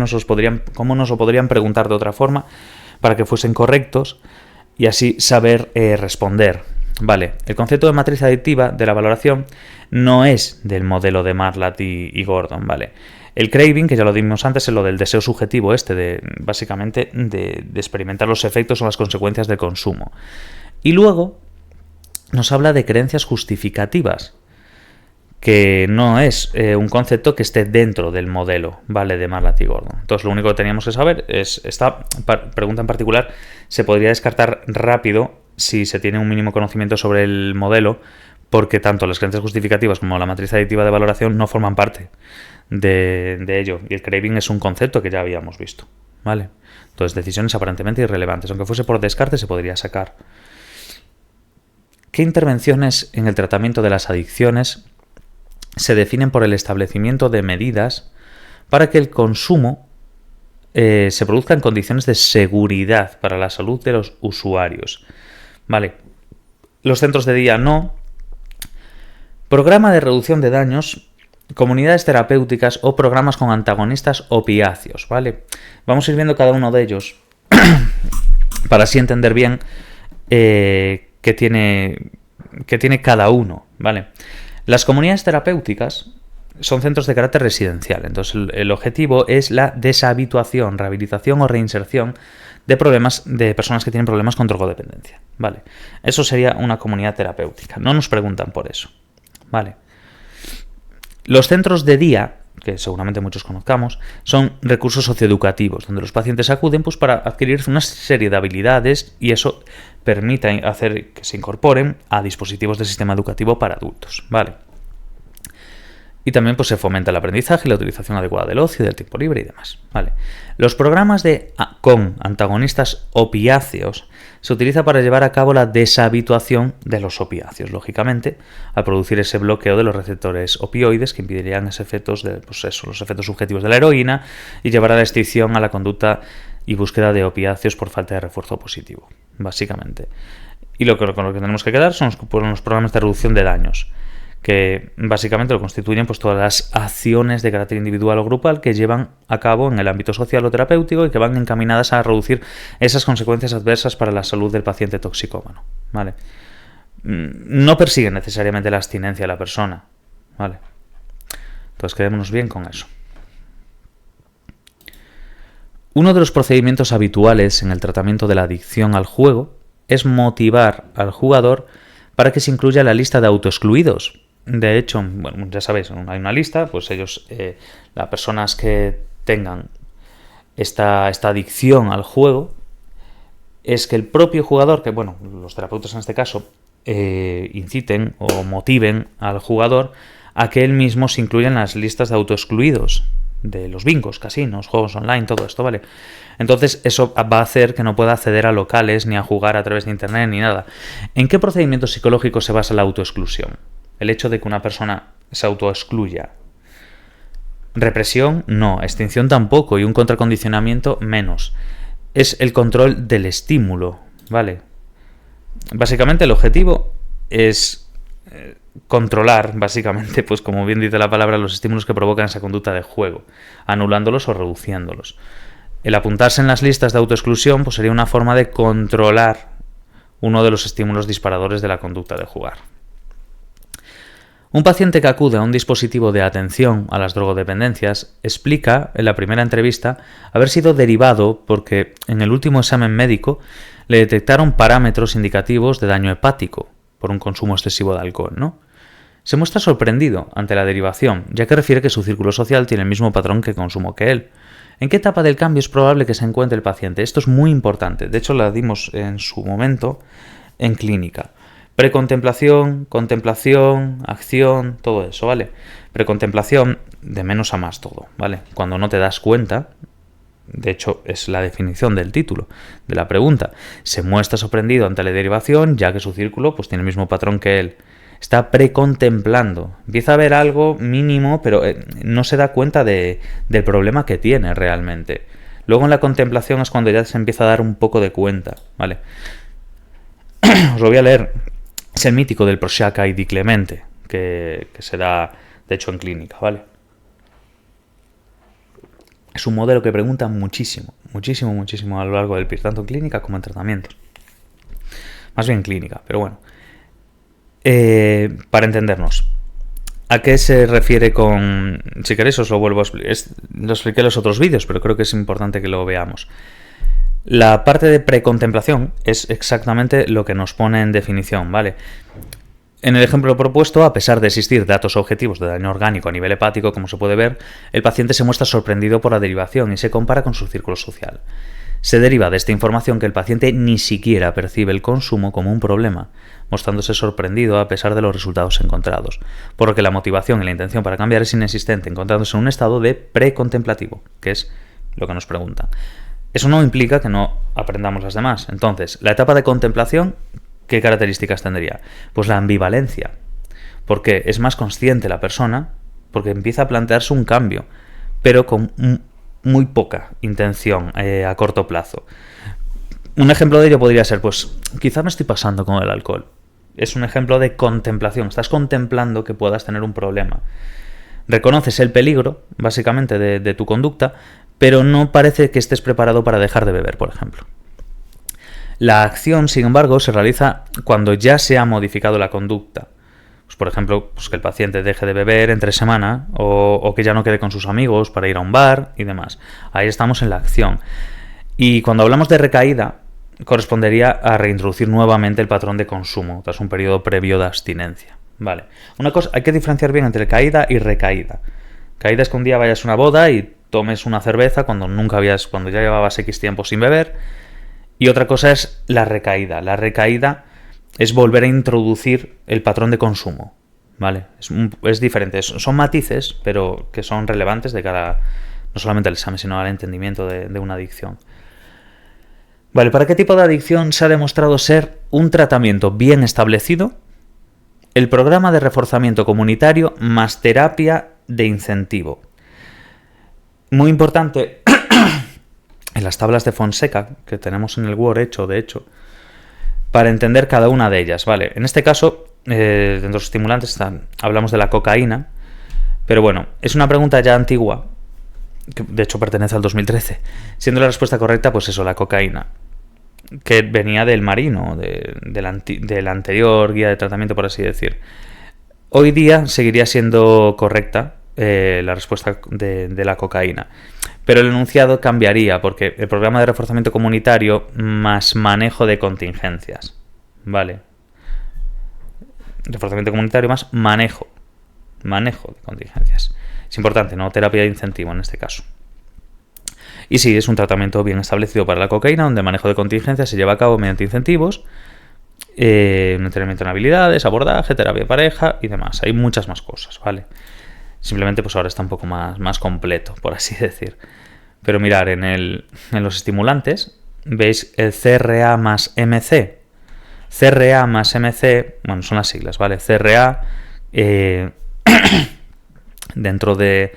cómo nos lo podrían preguntar de otra forma para que fuesen correctos y así saber responder. Vale, el concepto de matriz adictiva de la valoración no es del modelo de McLeod y Gordon, ¿vale? El craving, que ya lo dimos antes, es lo del deseo subjetivo básicamente de experimentar los efectos o las consecuencias del consumo. Y luego nos habla de creencias justificativas, que no es un concepto que esté dentro del modelo, ¿vale?, de McLeod y Gordon. Entonces lo único que teníamos que saber es, esta pregunta en particular se podría descartar rápido si se tiene un mínimo conocimiento sobre el modelo, porque tanto las creencias justificativas como la matriz aditiva de valoración no forman parte de ello. Y el craving es un concepto que ya habíamos visto, ¿vale? Entonces, decisiones aparentemente irrelevantes. Aunque fuese por descarte, se podría sacar. ¿Qué intervenciones en el tratamiento de las adicciones se definen por el establecimiento de medidas para que el consumo se produzca en condiciones de seguridad para la salud de los usuarios? Vale. Los centros de día no. Programa de reducción de daños, comunidades terapéuticas o programas con antagonistas opiáceos, ¿vale? Vamos a ir viendo cada uno de ellos para así entender bien qué tiene cada uno, ¿vale? Las comunidades terapéuticas son centros de carácter residencial, entonces el objetivo es la deshabituación, rehabilitación o reinserción de personas que tienen problemas con drogodependencia, ¿vale? Eso sería una comunidad terapéutica, no nos preguntan por eso, ¿vale? Los centros de día, que seguramente muchos conozcamos, son recursos socioeducativos, donde los pacientes acuden pues, para adquirir una serie de habilidades y eso permite hacer que se incorporen a dispositivos del sistema educativo para adultos, ¿vale? Y también pues, se fomenta el aprendizaje y la utilización adecuada del ocio, del tiempo libre y demás, ¿vale? Los programas con antagonistas opiáceos se utiliza para llevar a cabo la deshabituación de los opiáceos, lógicamente, al producir ese bloqueo de los receptores opioides que impedirían los efectos subjetivos de la heroína y llevar a la extinción a la conducta y búsqueda de opiáceos por falta de refuerzo positivo, básicamente. Y con lo que tenemos que quedar son los programas de reducción de daños, que básicamente lo constituyen pues, todas las acciones de carácter individual o grupal que llevan a cabo en el ámbito social o terapéutico y que van encaminadas a reducir esas consecuencias adversas para la salud del paciente toxicómano, ¿vale? No persiguen necesariamente la abstinencia de la persona, ¿vale? Entonces quedémonos bien con eso. Uno de los procedimientos habituales en el tratamiento de la adicción al juego es motivar al jugador para que se incluya en la lista de autoexcluidos. De hecho, bueno, ya sabéis, hay una lista, pues las personas que tengan esta adicción al juego, es que el propio jugador, que bueno, los terapeutas en este caso, inciten o motiven al jugador a que él mismo se incluya en las listas de autoexcluidos de los bingos, casinos, juegos online, todo esto, ¿vale? Entonces eso va a hacer que no pueda acceder a locales ni a jugar a través de internet ni nada. ¿En qué procedimiento psicológico se basa la autoexclusión? El hecho de que una persona se autoexcluya. Represión, no. Extinción tampoco. Y un contracondicionamiento, menos. Es el control del estímulo, ¿vale? Básicamente el objetivo es controlar, básicamente, pues como bien dice la palabra, los estímulos que provocan esa conducta de juego, anulándolos o reduciéndolos. El apuntarse en las listas de autoexclusión pues sería una forma de controlar uno de los estímulos disparadores de la conducta de jugar. Un paciente que acude a un dispositivo de atención a las drogodependencias explica en la primera entrevista haber sido derivado porque en el último examen médico le detectaron parámetros indicativos de daño hepático por un consumo excesivo de alcohol, ¿no? Se muestra sorprendido ante la derivación, ya que refiere que su círculo social tiene el mismo patrón de consumo que él. ¿En qué etapa del cambio es probable que se encuentre el paciente? Esto es muy importante. De hecho, la dimos en su momento en clínica. Precontemplación, contemplación, acción, todo eso, ¿vale? Precontemplación, de menos a más todo, ¿vale? Cuando no te das cuenta De hecho, es la definición del título de la pregunta. Se muestra sorprendido ante la derivación, ya que su círculo pues tiene el mismo patrón que él. Está precontemplando. Empieza a ver algo mínimo, pero no se da cuenta del problema que tiene realmente. Luego en la contemplación es cuando ya se empieza a dar un poco de cuenta, ¿vale? Os lo voy a leer. Es el mítico del Prochaska y Di Clemente, que se da, de hecho, en clínica, ¿vale? Es un modelo que pregunta muchísimo a lo largo del PIR, tanto en clínica como en tratamientos. Más bien clínica, pero bueno. Para entendernos, ¿a qué se refiere con...? Si queréis os lo vuelvo a explicar. Lo expliqué en los otros vídeos, pero creo que es importante que lo veamos. La parte de precontemplación es exactamente lo que nos pone en definición, ¿vale? En el ejemplo propuesto, a pesar de existir datos objetivos de daño orgánico a nivel hepático, como se puede ver, el paciente se muestra sorprendido por la derivación y se compara con su círculo social. Se deriva de esta información que el paciente ni siquiera percibe el consumo como un problema, mostrándose sorprendido a pesar de los resultados encontrados, por lo que la motivación y la intención para cambiar es inexistente, encontrándose en un estado de precontemplativo, que es lo que nos preguntan. Eso no implica que no aprendamos las demás. Entonces, la etapa de contemplación, ¿qué características tendría? Pues la ambivalencia, porque es más consciente la persona, porque empieza a plantearse un cambio, pero con muy poca intención a corto plazo. Un ejemplo de ello podría ser, pues, quizá me estoy pasando con el alcohol. Es un ejemplo de contemplación. Estás contemplando que puedas tener un problema. Reconoces el peligro, básicamente, de tu conducta, pero no parece que estés preparado para dejar de beber, por ejemplo. La acción, sin embargo, se realiza cuando ya se ha modificado la conducta. Pues, por ejemplo, pues que el paciente deje de beber entre semana o que ya no quede con sus amigos para ir a un bar y demás. Ahí estamos en la acción. Y cuando hablamos de recaída, correspondería a reintroducir nuevamente el patrón de consumo tras un periodo previo de abstinencia. Vale. Una cosa, hay que diferenciar bien entre caída y recaída. Caída es que un día vayas a una boda y tomes una cerveza cuando ya llevabas X tiempo sin beber. Y otra cosa es la recaída. La recaída es volver a introducir el patrón de consumo, ¿vale? Es diferente. Son matices, pero que son relevantes de cara no solamente al examen, sino al entendimiento de una adicción. Vale, ¿para qué tipo de adicción se ha demostrado ser un tratamiento bien establecido? El programa de reforzamiento comunitario más terapia de incentivo. Muy importante, en las tablas de Fonseca, que tenemos en el Word hecho, de hecho, para entender cada una de ellas, ¿vale? En este caso, dentro de los estimulantes hablamos de la cocaína, pero bueno, es una pregunta ya antigua, que de hecho pertenece al 2013, siendo la respuesta correcta, pues eso, la cocaína, que venía del Marino, del anterior guía de tratamiento, por así decir. Hoy día seguiría siendo correcta la respuesta de la cocaína, pero el enunciado cambiaría, porque el programa de reforzamiento comunitario más manejo de contingencias, ¿vale? Reforzamiento comunitario más manejo de contingencias. Es importante, ¿no? Terapia de incentivo en este caso. Y sí, es un tratamiento bien establecido para la cocaína, donde el manejo de contingencias se lleva a cabo mediante incentivos, un entrenamiento en habilidades, abordaje, terapia de pareja y demás. Hay muchas más cosas, ¿vale? Simplemente pues ahora está un poco más completo, por así decir. Pero mirar, en los estimulantes, veis el CRA más MC. CRA más MC, bueno, son las siglas, ¿vale? CRA, dentro de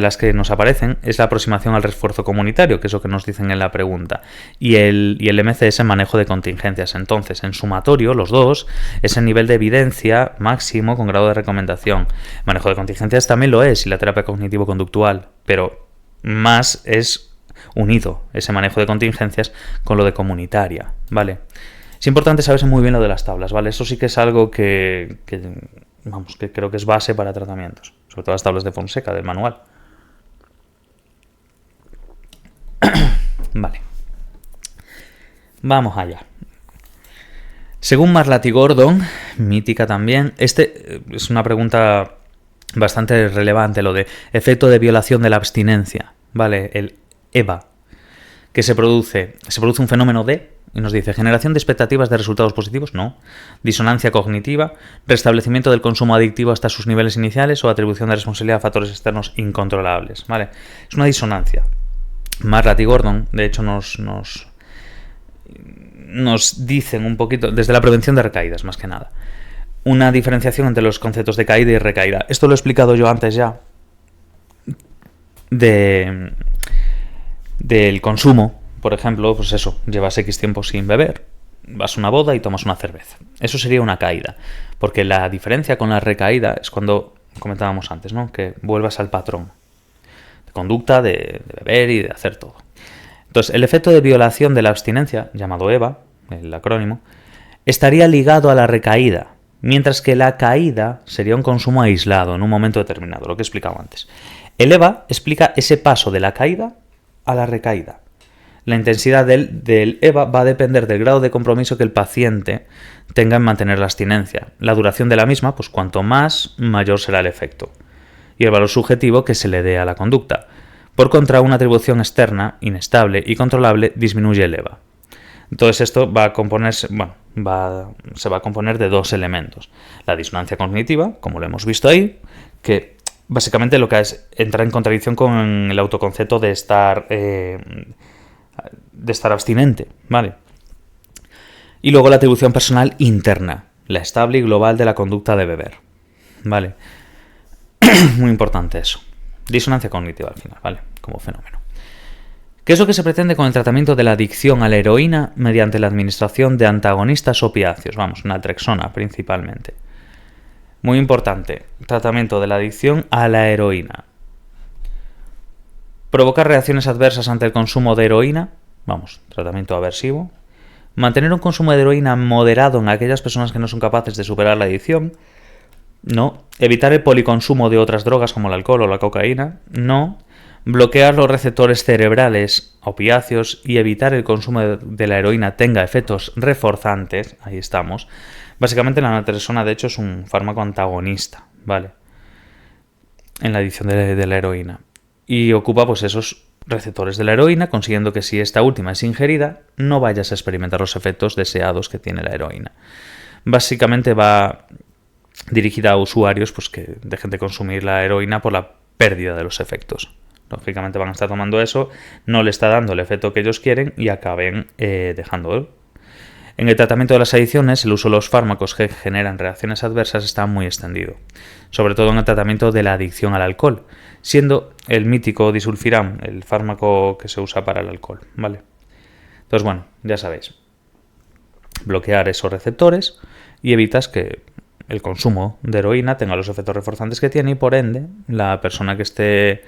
las que nos aparecen, es la aproximación al refuerzo comunitario, que es lo que nos dicen en la pregunta. Y el MC es el manejo de contingencias. Entonces, en sumatorio, los dos, es el nivel de evidencia máximo con grado de recomendación. El manejo de contingencias también lo es, y la terapia cognitivo-conductual, pero más es unido ese manejo de contingencias con lo de comunitaria, ¿vale? Es importante saberse muy bien lo de las tablas, ¿vale? Eso sí que es algo que creo que es base para tratamientos, sobre todo las tablas de Fonseca, del manual. Vale. Vamos allá. Según Marlatt y Gordon, mítica también, es una pregunta bastante relevante, lo de efecto de violación de la abstinencia, ¿vale? El EVA, que se produce un fenómeno y nos dice generación de expectativas de resultados positivos, no. Disonancia cognitiva, restablecimiento del consumo adictivo hasta sus niveles iniciales o atribución de responsabilidad a factores externos incontrolables, ¿vale? Es una disonancia. Marlatt y Gordon, de hecho, nos dicen un poquito, desde la prevención de recaídas, más que nada, una diferenciación entre los conceptos de caída y recaída. Esto lo he explicado yo antes ya, del consumo. Por ejemplo, pues eso, llevas X tiempo sin beber, vas a una boda y tomas una cerveza. Eso sería una caída, porque la diferencia con la recaída es cuando comentábamos antes, ¿no? Que vuelvas al patrón de conducta, de beber y de hacer todo. Entonces, el efecto de violación de la abstinencia, llamado EVA, el acrónimo, estaría ligado a la recaída, mientras que la caída sería un consumo aislado en un momento determinado, lo que he explicado antes. El EVA explica ese paso de la caída a la recaída. La intensidad del EVA va a depender del grado de compromiso que el paciente tenga en mantener la abstinencia. La duración de la misma, pues cuanto más, mayor será el efecto. Y el valor subjetivo que se le dé a la conducta. Por contra, una atribución externa, inestable y controlable, disminuye el EVA. Entonces esto va a componerse, se va a componer de dos elementos. La disonancia cognitiva, como lo hemos visto ahí, que básicamente lo que es entrar en contradicción con el autoconcepto de estar abstinente, ¿vale? Y luego la atribución personal interna, la estable y global de la conducta de beber, ¿vale? Muy importante eso. Disonancia cognitiva al final, ¿vale? Como fenómeno. ¿Qué es lo que se pretende con el tratamiento de la adicción a la heroína mediante la administración de antagonistas opiáceos? Vamos, naltrexona principalmente. Muy importante, tratamiento de la adicción a la heroína. Provocar reacciones adversas ante el consumo de heroína, vamos, tratamiento aversivo. Mantener un consumo de heroína moderado en aquellas personas que no son capaces de superar la adicción. No. Evitar el policonsumo de otras drogas como el alcohol o la cocaína. No. Bloquear los receptores cerebrales opiáceos y evitar el consumo de la heroína tenga efectos reforzantes. Ahí estamos. Básicamente la naltrexona de hecho es un fármaco antagonista, ¿vale? En la adicción de la heroína. Y ocupa pues esos receptores de la heroína, consiguiendo que si esta última es ingerida, no vayas a experimentar los efectos deseados que tiene la heroína. Básicamente va dirigida a usuarios pues que dejen de consumir la heroína por la pérdida de los efectos. Lógicamente van a estar tomando eso, no le está dando el efecto que ellos quieren y acaben dejándolo. En el tratamiento de las adicciones, el uso de los fármacos que generan reacciones adversas está muy extendido, sobre todo en el tratamiento de la adicción al alcohol, siendo el mítico disulfiram el fármaco que se usa para el alcohol, ¿vale? Entonces, bueno, ya sabéis, bloquear esos receptores y evitas que el consumo de heroína tenga los efectos reforzantes que tiene y por ende la persona que esté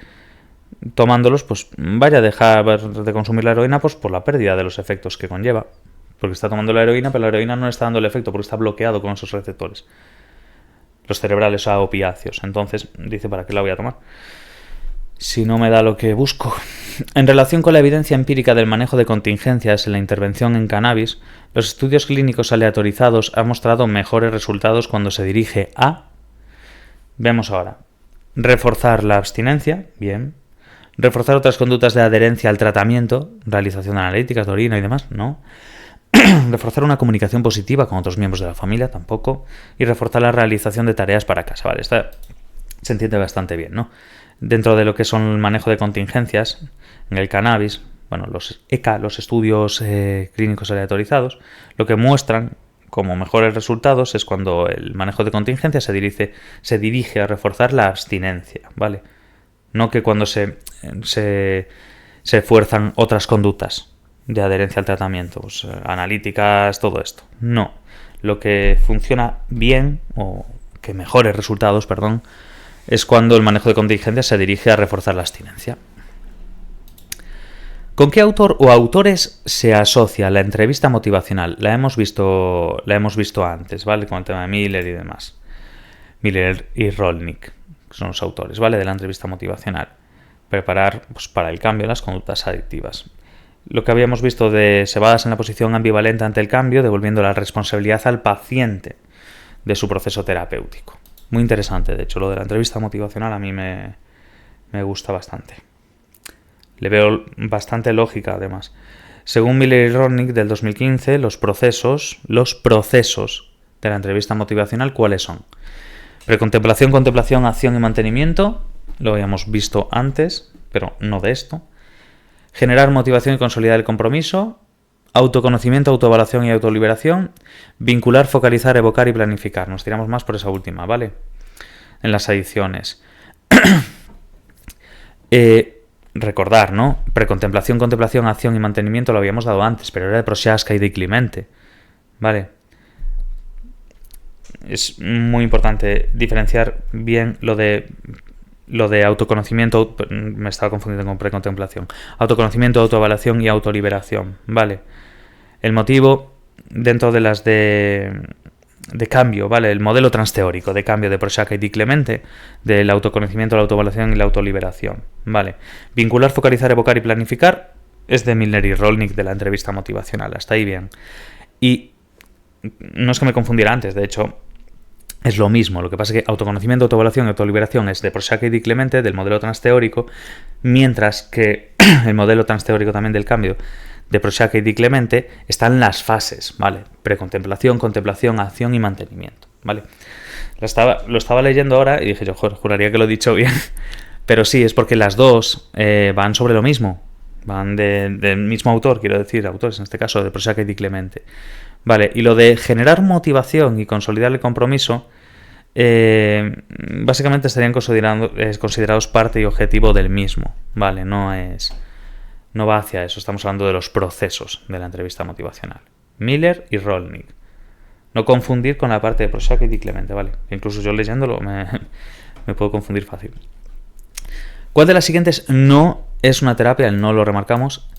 tomándolos pues vaya a dejar de consumir la heroína pues por la pérdida de los efectos que conlleva, porque está tomando la heroína pero la heroína no le está dando el efecto porque está bloqueado con esos receptores, los cerebrales a opiáceos. Entonces dice, ¿para qué la voy a tomar si no me da lo que busco? En relación con la evidencia empírica del manejo de contingencias en la intervención en cannabis, los estudios clínicos aleatorizados han mostrado mejores resultados cuando se dirige a... Veamos ahora. Reforzar la abstinencia, bien. Reforzar otras conductas de adherencia al tratamiento, realización de analíticas, de orina y demás, no. Reforzar una comunicación positiva con otros miembros de la familia, tampoco. Y reforzar la realización de tareas para casa, vale. Esta se entiende bastante bien, ¿no? Dentro de lo que son el manejo de contingencias en el cannabis, bueno, los ECA, los estudios clínicos aleatorizados, lo que muestran como mejores resultados es cuando el manejo de contingencias se dirige a reforzar la abstinencia, ¿vale? No que cuando se fuerzan otras conductas de adherencia al tratamiento, pues, analíticas, todo esto. No. Lo que funciona bien, o que mejores resultados, perdón, es cuando el manejo de contingencias se dirige a reforzar la abstinencia. ¿Con qué autor o autores se asocia la entrevista motivacional? La hemos visto antes, ¿vale? Con el tema de Miller y demás. Miller y Rolnick son los autores, ¿vale? De la entrevista motivacional. Preparar pues, para el cambio las conductas adictivas. Lo que habíamos visto se basa en la posición ambivalente ante el cambio, devolviendo la responsabilidad al paciente de su proceso terapéutico. Muy interesante, de hecho, lo de la entrevista motivacional a mí me gusta bastante. Le veo bastante lógica, además. Según Miller y Rolnick, del 2015, los procesos de la entrevista motivacional, ¿cuáles son? Precontemplación, contemplación, acción y mantenimiento. Lo habíamos visto antes, pero no de esto. Generar motivación y consolidar el compromiso. Autoconocimiento, autoevaluación y autoliberación. Vincular, focalizar, evocar y planificar. Nos tiramos más por esa última, ¿vale? En las adiciones. Recordar, ¿no? Precontemplación, contemplación, acción y mantenimiento lo habíamos dado antes, pero era de Prochaska y de Clemente, ¿vale? Es muy importante diferenciar bien lo de autoconocimiento. Me estaba confundiendo con precontemplación. Autoconocimiento, autoevaluación y autoliberación, ¿vale? El motivo dentro de las de cambio, ¿vale? El modelo transteórico de cambio de Prochaska y de Clemente, del autoconocimiento, la autoevaluación y la autoliberación, ¿vale? Vincular, focalizar, evocar y planificar es de Milner y Rolnick, de la entrevista motivacional. Hasta ahí bien. Y no es que me confundiera antes, de hecho es lo mismo. Lo que pasa es que autoconocimiento, autoevaluación y autoliberación es de Prochaska y de Clemente, del modelo transteórico, mientras que el modelo transteórico también del cambio de Prochaska y de Clemente están las fases, ¿vale? Precontemplación, contemplación, acción y mantenimiento, ¿vale? Lo estaba leyendo ahora y dije yo, joder, juraría que lo he dicho bien. Pero sí, es porque las dos van sobre lo mismo. Van del mismo autor, quiero decir, autores en este caso, de Prochaska y de Clemente. Vale, y lo de generar motivación y consolidar el compromiso, básicamente estarían considerados parte y objetivo del mismo, ¿vale? No va hacia eso, estamos hablando de los procesos de la entrevista motivacional. Miller y Rolnick. No confundir con la parte de Prochaska y de Clemente, ¿vale? Incluso yo leyéndolo me puedo confundir fácil. ¿Cuál de las siguientes no es una terapia? El no lo remarcamos.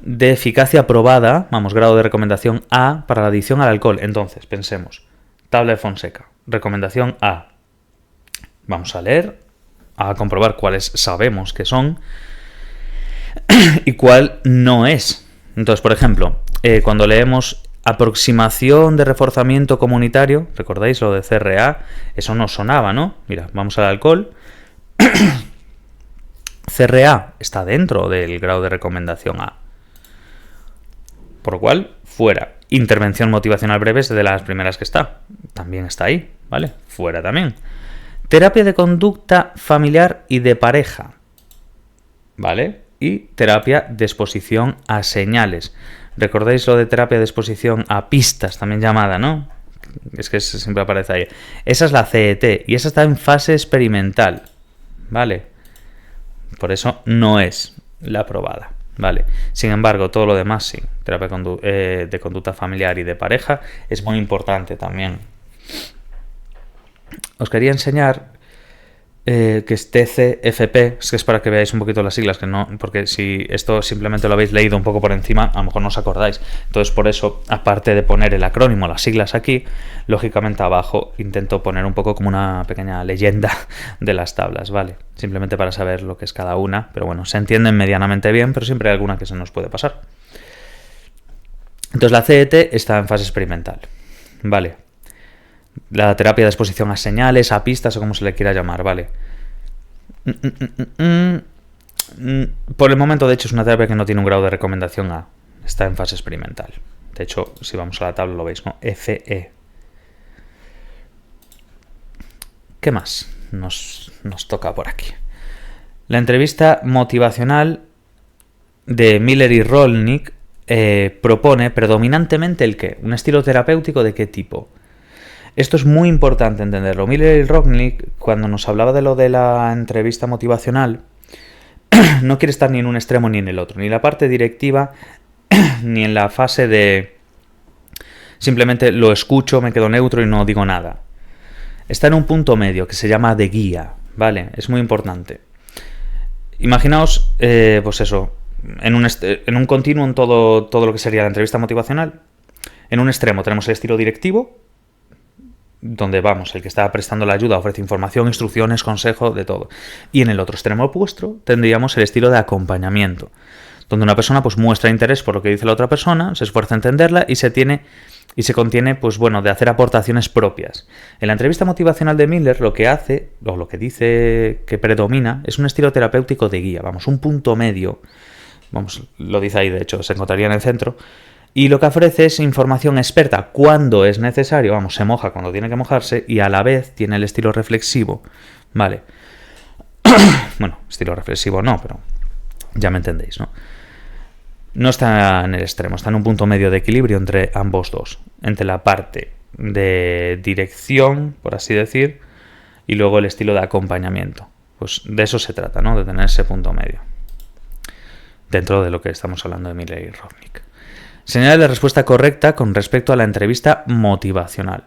De eficacia probada, vamos, grado de recomendación A para la adicción al alcohol. Entonces, pensemos. Tabla de Fonseca. Recomendación A. Vamos a leer, a comprobar cuáles sabemos que son y cuál no es. Entonces, por ejemplo, cuando leemos aproximación de reforzamiento comunitario, ¿recordáis lo de CRA? Eso no sonaba, ¿no? Mira, vamos al alcohol. CRA está dentro del grado de recomendación A. Por lo cual, fuera. Intervención motivacional breve es de las primeras que está. También está ahí, ¿vale? Fuera también. Terapia de conducta familiar y de pareja, ¿vale? Y terapia de exposición a señales. ¿Recordáis lo de terapia de exposición a pistas, también llamada, no? Es que siempre aparece ahí. Esa es la CET y esa está en fase experimental, ¿vale? Por eso no es la aprobada, ¿vale? Sin embargo, todo lo demás sí. Terapia de conducta familiar y de pareja es muy importante también. Os quería enseñar que es TCFP, es que es para que veáis un poquito las siglas, que no, porque si esto simplemente lo habéis leído un poco por encima, a lo mejor no os acordáis. Entonces, por eso, aparte de poner el acrónimo, las siglas aquí, lógicamente abajo intento poner un poco como una pequeña leyenda de las tablas, ¿vale? Simplemente para saber lo que es cada una, pero bueno, se entienden medianamente bien, pero siempre hay alguna que se nos puede pasar. Entonces, la CET está en fase experimental, ¿vale? La terapia de exposición a señales, a pistas o como se le quiera llamar, ¿vale? Por el momento, de hecho, es una terapia que no tiene un grado de recomendación A. Está en fase experimental. De hecho, si vamos a la tabla lo veis, ¿no? FE. ¿Qué más nos toca por aquí? La entrevista motivacional de Miller y Rolnick propone predominantemente el qué. Un estilo terapéutico de qué tipo. Esto es muy importante entenderlo. Miller y Rolnick, cuando nos hablaba de lo de la entrevista motivacional, no quiere estar ni en un extremo ni en el otro, ni en la parte directiva, ni en la fase de simplemente lo escucho, me quedo neutro y no digo nada. Está en un punto medio que se llama de guía, ¿vale? Es muy importante. Imaginaos, pues eso, en un continuo en todo lo que sería la entrevista motivacional. En un extremo tenemos el estilo directivo, donde vamos, el que está prestando la ayuda ofrece información, instrucciones, consejo, de todo. Y en el otro extremo opuesto tendríamos el estilo de acompañamiento, donde una persona pues muestra interés por lo que dice la otra persona, se esfuerza a entenderla y se contiene, pues bueno, de hacer aportaciones propias. En la entrevista motivacional de Miller lo que hace, o lo que dice que predomina, es un estilo terapéutico de guía, vamos, un punto medio, vamos, lo dice ahí, de hecho, se encontraría en el centro. Y lo que ofrece es información experta cuando es necesario, vamos, se moja cuando tiene que mojarse y a la vez tiene el estilo reflexivo, ¿vale? Bueno, estilo reflexivo no, pero ya me entendéis, ¿no? no está en el extremo, está en un punto medio de equilibrio entre ambos dos, entre la parte de dirección, por así decir, y luego el estilo de acompañamiento. Pues de eso se trata, ¿no? De tener ese punto medio dentro de lo que estamos hablando de Miller y Rothnick. Señala la respuesta correcta con respecto a la entrevista motivacional.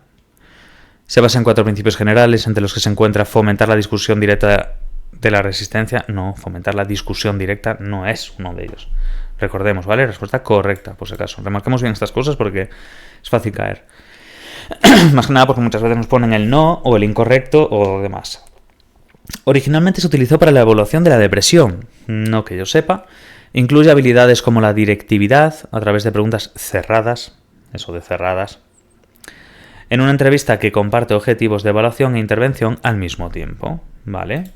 Se basa en 4 principios generales, entre los que se encuentra fomentar la discusión directa de la resistencia. No, fomentar la discusión directa no es uno de ellos. Recordemos, ¿vale? Respuesta correcta, por si acaso. Remarquemos bien estas cosas porque es fácil caer. Más que nada porque muchas veces nos ponen el no o el incorrecto o demás. Originalmente se utilizó para la evaluación de la depresión. No que yo sepa. Incluye habilidades como la directividad a través de preguntas cerradas. Eso de cerradas. En una entrevista que comparte objetivos de evaluación e intervención al mismo tiempo, ¿vale?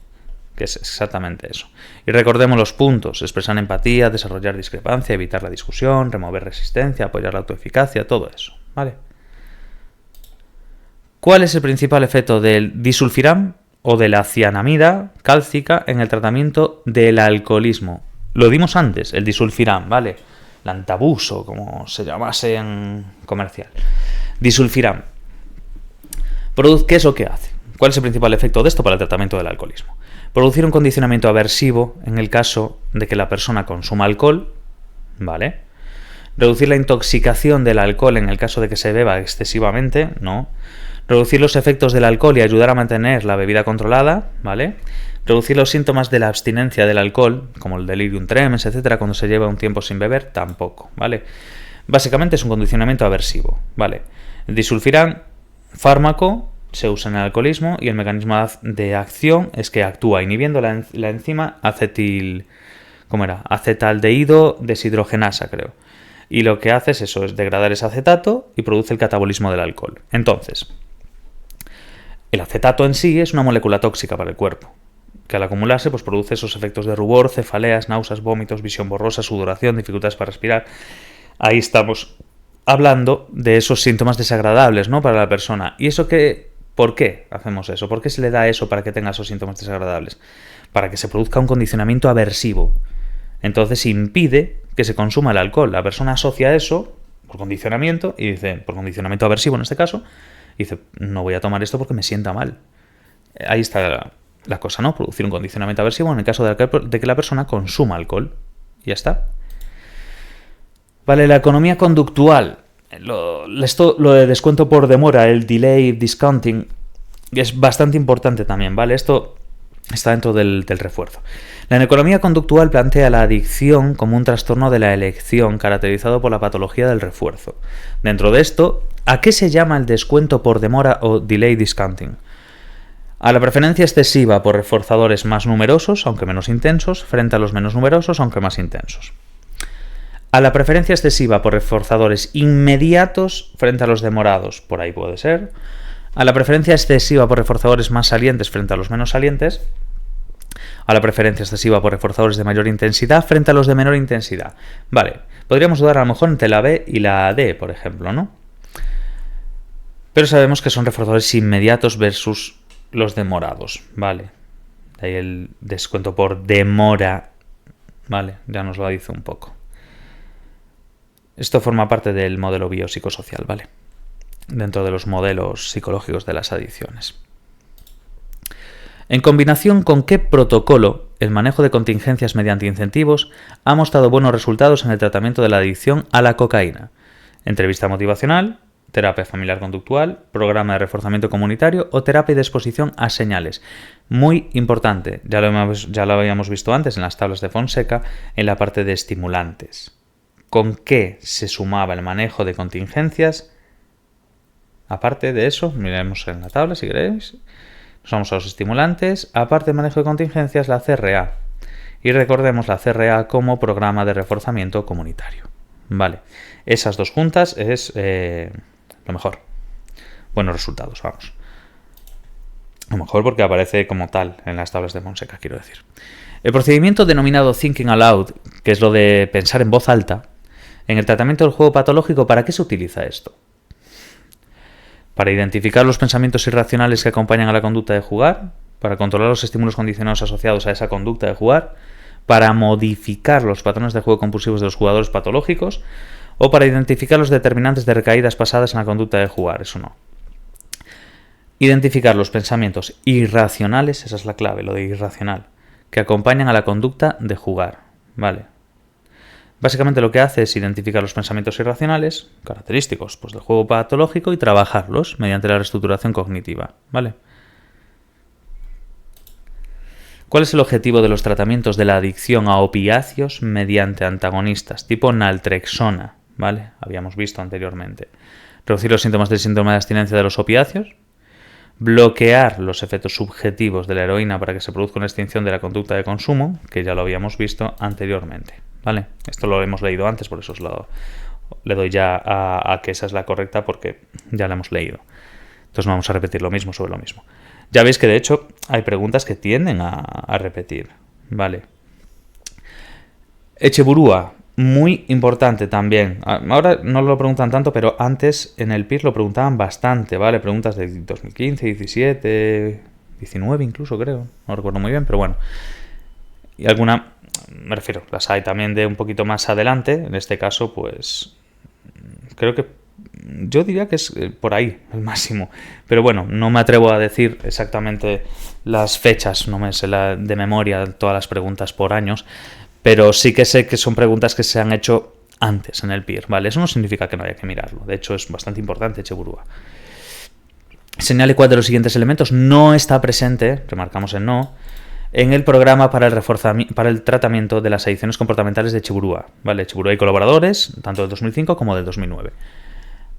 Que es exactamente eso. Y recordemos los puntos: expresar empatía, desarrollar discrepancia, evitar la discusión, remover resistencia, apoyar la autoeficacia, todo eso, ¿vale? ¿Cuál es el principal efecto del disulfiram o de la cianamida cálcica en el tratamiento del alcoholismo? Lo dimos antes, el disulfiram, ¿vale? Lantabuso, como se llamase en comercial. Disulfiram. ¿Qué es lo que hace? ¿Cuál es el principal efecto de esto para el tratamiento del alcoholismo? Producir un condicionamiento aversivo en el caso de que la persona consuma alcohol, ¿vale? Reducir la intoxicación del alcohol en el caso de que se beba excesivamente, ¿no? Reducir los efectos del alcohol y ayudar a mantener la bebida controlada, ¿vale? Reducir los síntomas de la abstinencia del alcohol, como el delirium tremens, etcétera, cuando se lleva un tiempo sin beber, tampoco, ¿vale? Básicamente es un condicionamiento aversivo, ¿vale? El disulfiram, fármaco, se usa en el alcoholismo y el mecanismo de acción es que actúa inhibiendo la enzima acetaldehído deshidrogenasa, creo. Y lo que hace es eso, es degradar ese acetato y produce el catabolismo del alcohol. Entonces, el acetato en sí es una molécula tóxica para el cuerpo, que al acumularse pues produce esos efectos de rubor, cefaleas, náuseas, vómitos, visión borrosa, sudoración, dificultades para respirar. Ahí estamos hablando de esos síntomas desagradables, ¿no? Para la persona. ¿Y eso qué? ¿Por qué hacemos eso? ¿Por qué se le da eso para que tenga esos síntomas desagradables? Para que se produzca un condicionamiento aversivo. Entonces impide que se consuma el alcohol. La persona asocia eso por condicionamiento y dice, por condicionamiento aversivo en este caso, y dice, no voy a tomar esto porque me sienta mal. Ahí está la cosa, ¿no? Producir un condicionamiento aversivo en el caso de que la persona consuma alcohol. Y ya está. Vale, la economía conductual. Lo de descuento por demora, el delay discounting, es bastante importante también, ¿vale? Esto está dentro del refuerzo. La economía conductual plantea la adicción como un trastorno de la elección caracterizado por la patología del refuerzo. Dentro de esto, ¿a qué se llama el descuento por demora o delay discounting? A la preferencia excesiva por reforzadores más numerosos, aunque menos intensos, frente a los menos numerosos, aunque más intensos. A la preferencia excesiva por reforzadores inmediatos frente a los demorados, por ahí puede ser. A la preferencia excesiva por reforzadores más salientes frente a los menos salientes. A la preferencia excesiva por reforzadores de mayor intensidad frente a los de menor intensidad. Vale, podríamos dudar a lo mejor entre la B y la D, por ejemplo, ¿no? Pero sabemos que son reforzadores inmediatos versus los demorados, ¿vale? De ahí el descuento por demora, ¿vale? Ya nos lo dice un poco. Esto forma parte del modelo biopsicosocial, ¿vale? Dentro de los modelos psicológicos de las adicciones. En combinación con qué protocolo el manejo de contingencias mediante incentivos ha mostrado buenos resultados en el tratamiento de la adicción a la cocaína. Entrevista motivacional, terapia familiar conductual, programa de reforzamiento comunitario o terapia de exposición a señales. Muy importante, ya lo habíamos visto antes en las tablas de Fonseca, en la parte de estimulantes. ¿Con qué se sumaba el manejo de contingencias? Aparte de eso, miremos en la tabla si queréis. Nos vamos a los estimulantes. Aparte del manejo de contingencias, la CRA. Y recordemos la CRA como programa de reforzamiento comunitario. Vale, esas dos juntas es lo mejor. Buenos resultados, vamos. Lo mejor porque aparece como tal en las tablas de Fonseca, quiero decir. El procedimiento denominado Thinking Aloud, que es lo de pensar en voz alta, en el tratamiento del juego patológico, ¿para qué se utiliza esto? Para identificar los pensamientos irracionales que acompañan a la conducta de jugar, para controlar los estímulos condicionados asociados a esa conducta de jugar, para modificar los patrones de juego compulsivos de los jugadores patológicos o para identificar los determinantes de recaídas pasadas en la conducta de jugar, eso no. Identificar los pensamientos irracionales, esa es la clave, lo de irracional, que acompañan a la conducta de jugar, ¿vale? Básicamente lo que hace es identificar los pensamientos irracionales, característicos pues, del juego patológico, y trabajarlos mediante la reestructuración cognitiva, ¿vale? ¿Cuál es el objetivo de los tratamientos de la adicción a opiáceos mediante antagonistas tipo naltrexona? ¿Vale? Habíamos visto anteriormente. Reducir los síntomas del síndrome de abstinencia de los opiáceos, bloquear los efectos subjetivos de la heroína para que se produzca una extinción de la conducta de consumo, que ya lo habíamos visto anteriormente, ¿vale? Esto lo hemos leído antes, por eso le doy ya a que esa es la correcta, porque ya la hemos leído. Entonces no vamos a repetir lo mismo sobre lo mismo. Ya veis que de hecho hay preguntas que tienden a repetir, ¿vale? Echeburúa, muy importante también. Ahora no lo preguntan tanto, pero antes en el PIR lo preguntaban bastante, ¿vale? Preguntas de 2015, 17, 19 incluso, creo. No recuerdo muy bien, pero bueno. Y alguna, me refiero, las hay también de un poquito más adelante. En este caso, pues, creo que yo diría que es por ahí el máximo. Pero bueno, no me atrevo a decir exactamente las fechas, no me sé de memoria todas las preguntas por años. Pero sí que sé que son preguntas que se han hecho antes en el PIR, ¿vale? Eso no significa que no haya que mirarlo. De hecho, es bastante importante Echeburúa. Señale cuál de los siguientes elementos no está presente, remarcamos en no, en el programa para el tratamiento de las adicciones comportamentales de Echeburúa, ¿vale? Echeburúa y colaboradores, tanto del 2005 como del 2009.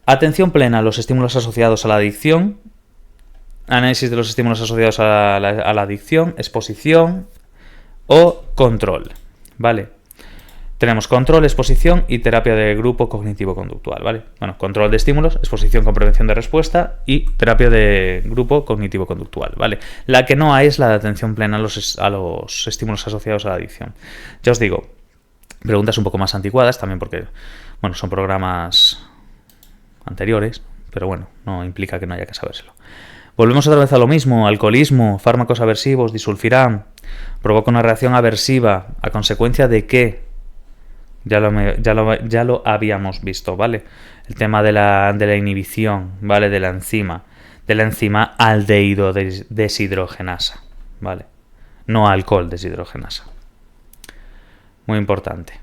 Atención plena a los estímulos asociados a la adicción, análisis de los estímulos asociados a la adicción, exposición o control. ¿Vale? Tenemos control, exposición y terapia de grupo cognitivo-conductual, ¿vale? Bueno, control de estímulos, exposición con prevención de respuesta y terapia de grupo cognitivo-conductual, ¿vale? La que no hay es la de atención plena a los estímulos asociados a la adicción. Ya os digo, preguntas un poco más anticuadas también porque, bueno, son programas anteriores, pero bueno, no implica que no haya que sabérselo. Volvemos otra vez a lo mismo, alcoholismo, fármacos aversivos, disulfiram, provoca una reacción aversiva, ¿a consecuencia de qué? Ya lo habíamos visto, ¿vale? El tema de la inhibición, ¿vale? De la enzima aldehído deshidrogenasa, ¿vale? No alcohol deshidrogenasa. Muy importante.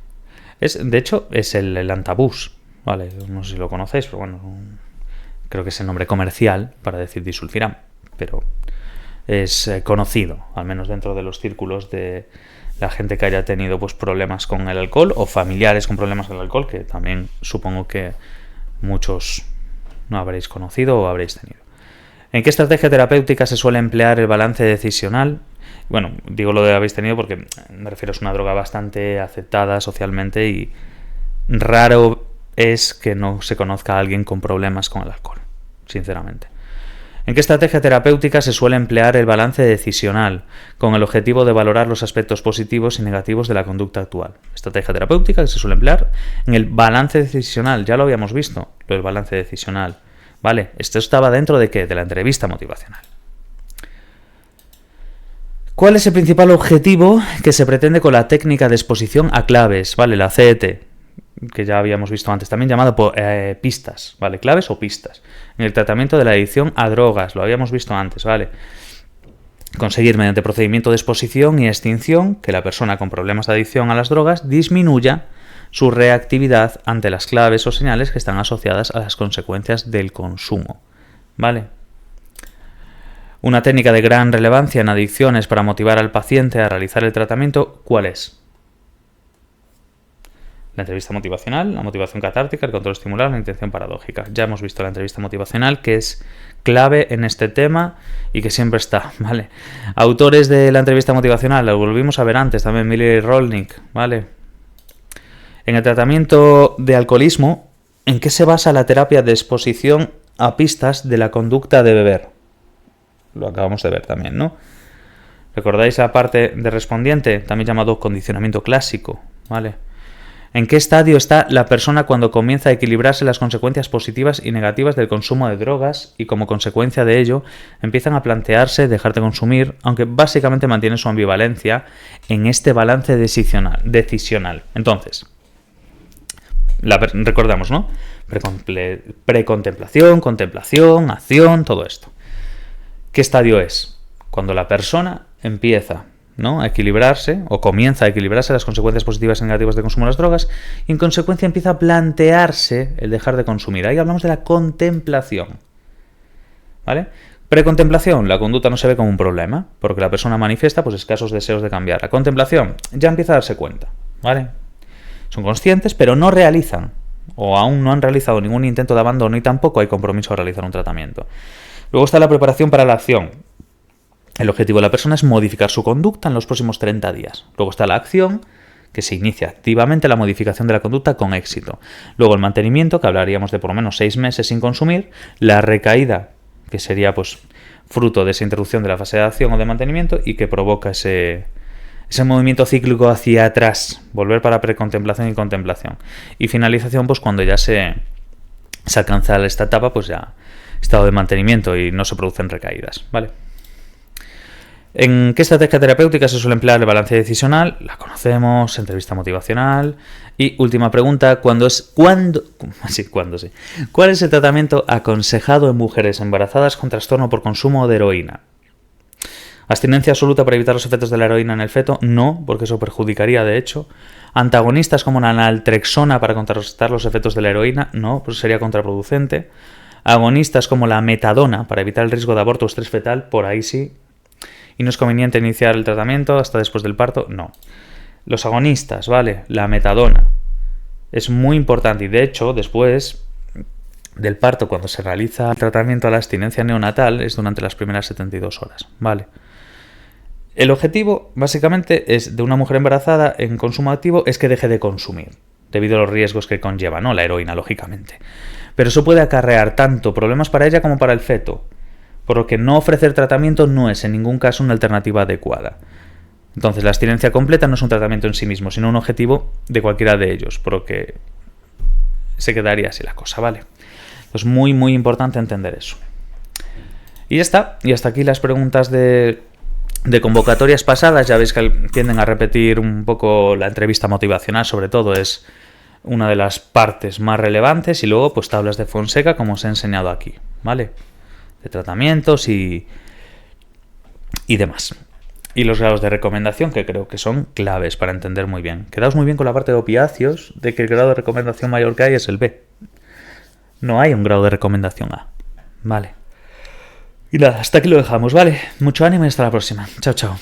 De hecho, es el antabús, ¿vale? No sé si lo conocéis, pero bueno, creo que es el nombre comercial para decir disulfiram, pero es conocido, al menos dentro de los círculos de la gente que haya tenido pues problemas con el alcohol o familiares con problemas con el alcohol, que también supongo que muchos no habréis conocido o habréis tenido. ¿En qué estrategia terapéutica se suele emplear el balance decisional? Bueno, digo lo de habéis tenido porque me refiero, es una droga bastante aceptada socialmente y raro es que no se conozca a alguien con problemas con el alcohol, sinceramente. ¿En qué estrategia terapéutica se suele emplear el balance decisional con el objetivo de valorar los aspectos positivos y negativos de la conducta actual? Estrategia terapéutica que se suele emplear en el balance decisional, ya lo habíamos visto, lo del balance decisional, ¿vale? Esto estaba dentro de ¿qué? De la entrevista motivacional. ¿Cuál es el principal objetivo que se pretende con la técnica de exposición a claves, ¿vale? La CET, que ya habíamos visto antes, también llamado por pistas, ¿vale? Claves o pistas. En el tratamiento de la adicción a drogas, lo habíamos visto antes, ¿vale? Conseguir mediante procedimiento de exposición y extinción que la persona con problemas de adicción a las drogas disminuya su reactividad ante las claves o señales que están asociadas a las consecuencias del consumo, ¿vale? Una técnica de gran relevancia en adicciones para motivar al paciente a realizar el tratamiento, ¿cuál es? La entrevista motivacional, la motivación catártica, el control estimular, la intención paradójica. Ya hemos visto la entrevista motivacional, que es clave en este tema y que siempre está, ¿vale? Autores de la entrevista motivacional, lo volvimos a ver antes también, Miller y Rolnick, ¿vale? En el tratamiento de alcoholismo, ¿en qué se basa la terapia de exposición a pistas de la conducta de beber? Lo acabamos de ver también, ¿no? ¿Recordáis la parte de respondiente? También llamado condicionamiento clásico, ¿vale? ¿En qué estadio está la persona cuando comienza a equilibrarse las consecuencias positivas y negativas del consumo de drogas y como consecuencia de ello empiezan a plantearse dejar de consumir, aunque básicamente mantiene su ambivalencia en este balance decisional? Entonces, recordamos, ¿no? Precontemplación, contemplación, acción, todo esto. ¿Qué estadio es? Cuando la persona empieza, ¿no?, a equilibrarse o comienza a equilibrarse las consecuencias positivas y negativas del consumo de las drogas y en consecuencia empieza a plantearse el dejar de consumir. Ahí hablamos de la contemplación, ¿vale? Precontemplación, la conducta no se ve como un problema porque la persona manifiesta pues escasos deseos de cambiar. La contemplación ya empieza a darse cuenta, ¿vale? Son conscientes pero no realizan o aún no han realizado ningún intento de abandono y tampoco hay compromiso a realizar un tratamiento. Luego está la preparación para la acción. El objetivo de la persona es modificar su conducta en los próximos 30 días. Luego está la acción, que se inicia activamente la modificación de la conducta con éxito. Luego el mantenimiento, que hablaríamos de por lo menos 6 meses sin consumir. La recaída, que sería pues fruto de esa interrupción de la fase de acción o de mantenimiento y que provoca ese movimiento cíclico hacia atrás, volver para precontemplación y contemplación. Y finalización, pues cuando ya se alcanza esta etapa, pues ya estado de mantenimiento y no se producen recaídas, ¿vale? ¿En qué estrategia terapéutica se suele emplear el balance decisional? La conocemos, entrevista motivacional. Y última pregunta, ¿cuál es el tratamiento aconsejado en mujeres embarazadas con trastorno por consumo de heroína? ¿Abstinencia absoluta para evitar los efectos de la heroína en el feto? No, porque eso perjudicaría de hecho. ¿Antagonistas como la naltrexona para contrarrestar los efectos de la heroína? No, pues sería contraproducente. ¿Agonistas como la metadona para evitar el riesgo de aborto o estrés fetal? Por ahí sí. ¿Y no es conveniente iniciar el tratamiento hasta después del parto? No. Los agonistas, ¿vale? La metadona es muy importante y de hecho después del parto, cuando se realiza el tratamiento a la abstinencia neonatal, es durante las primeras 72 horas, ¿vale? El objetivo básicamente es de una mujer embarazada en consumo activo es que deje de consumir, debido a los riesgos que conlleva, ¿no? La heroína, lógicamente. Pero eso puede acarrear tanto problemas para ella como para el feto, por lo que no ofrecer tratamiento no es en ningún caso una alternativa adecuada. Entonces la abstinencia completa no es un tratamiento en sí mismo, sino un objetivo de cualquiera de ellos, por lo que se quedaría así la cosa, ¿vale? Es muy muy importante entender eso. Y ya está, y hasta aquí las preguntas de convocatorias pasadas. Ya veis que tienden a repetir un poco la entrevista motivacional, sobre todo es una de las partes más relevantes, y luego pues tablas de Fonseca como os he enseñado aquí, ¿vale? De tratamientos y demás. Y los grados de recomendación, que creo que son claves para entender muy bien. Quedaos muy bien con la parte de opiáceos, de que el grado de recomendación mayor que hay es el B. No hay un grado de recomendación A. Vale. Y nada, hasta aquí lo dejamos, ¿vale? Mucho ánimo y hasta la próxima. Chao, chao.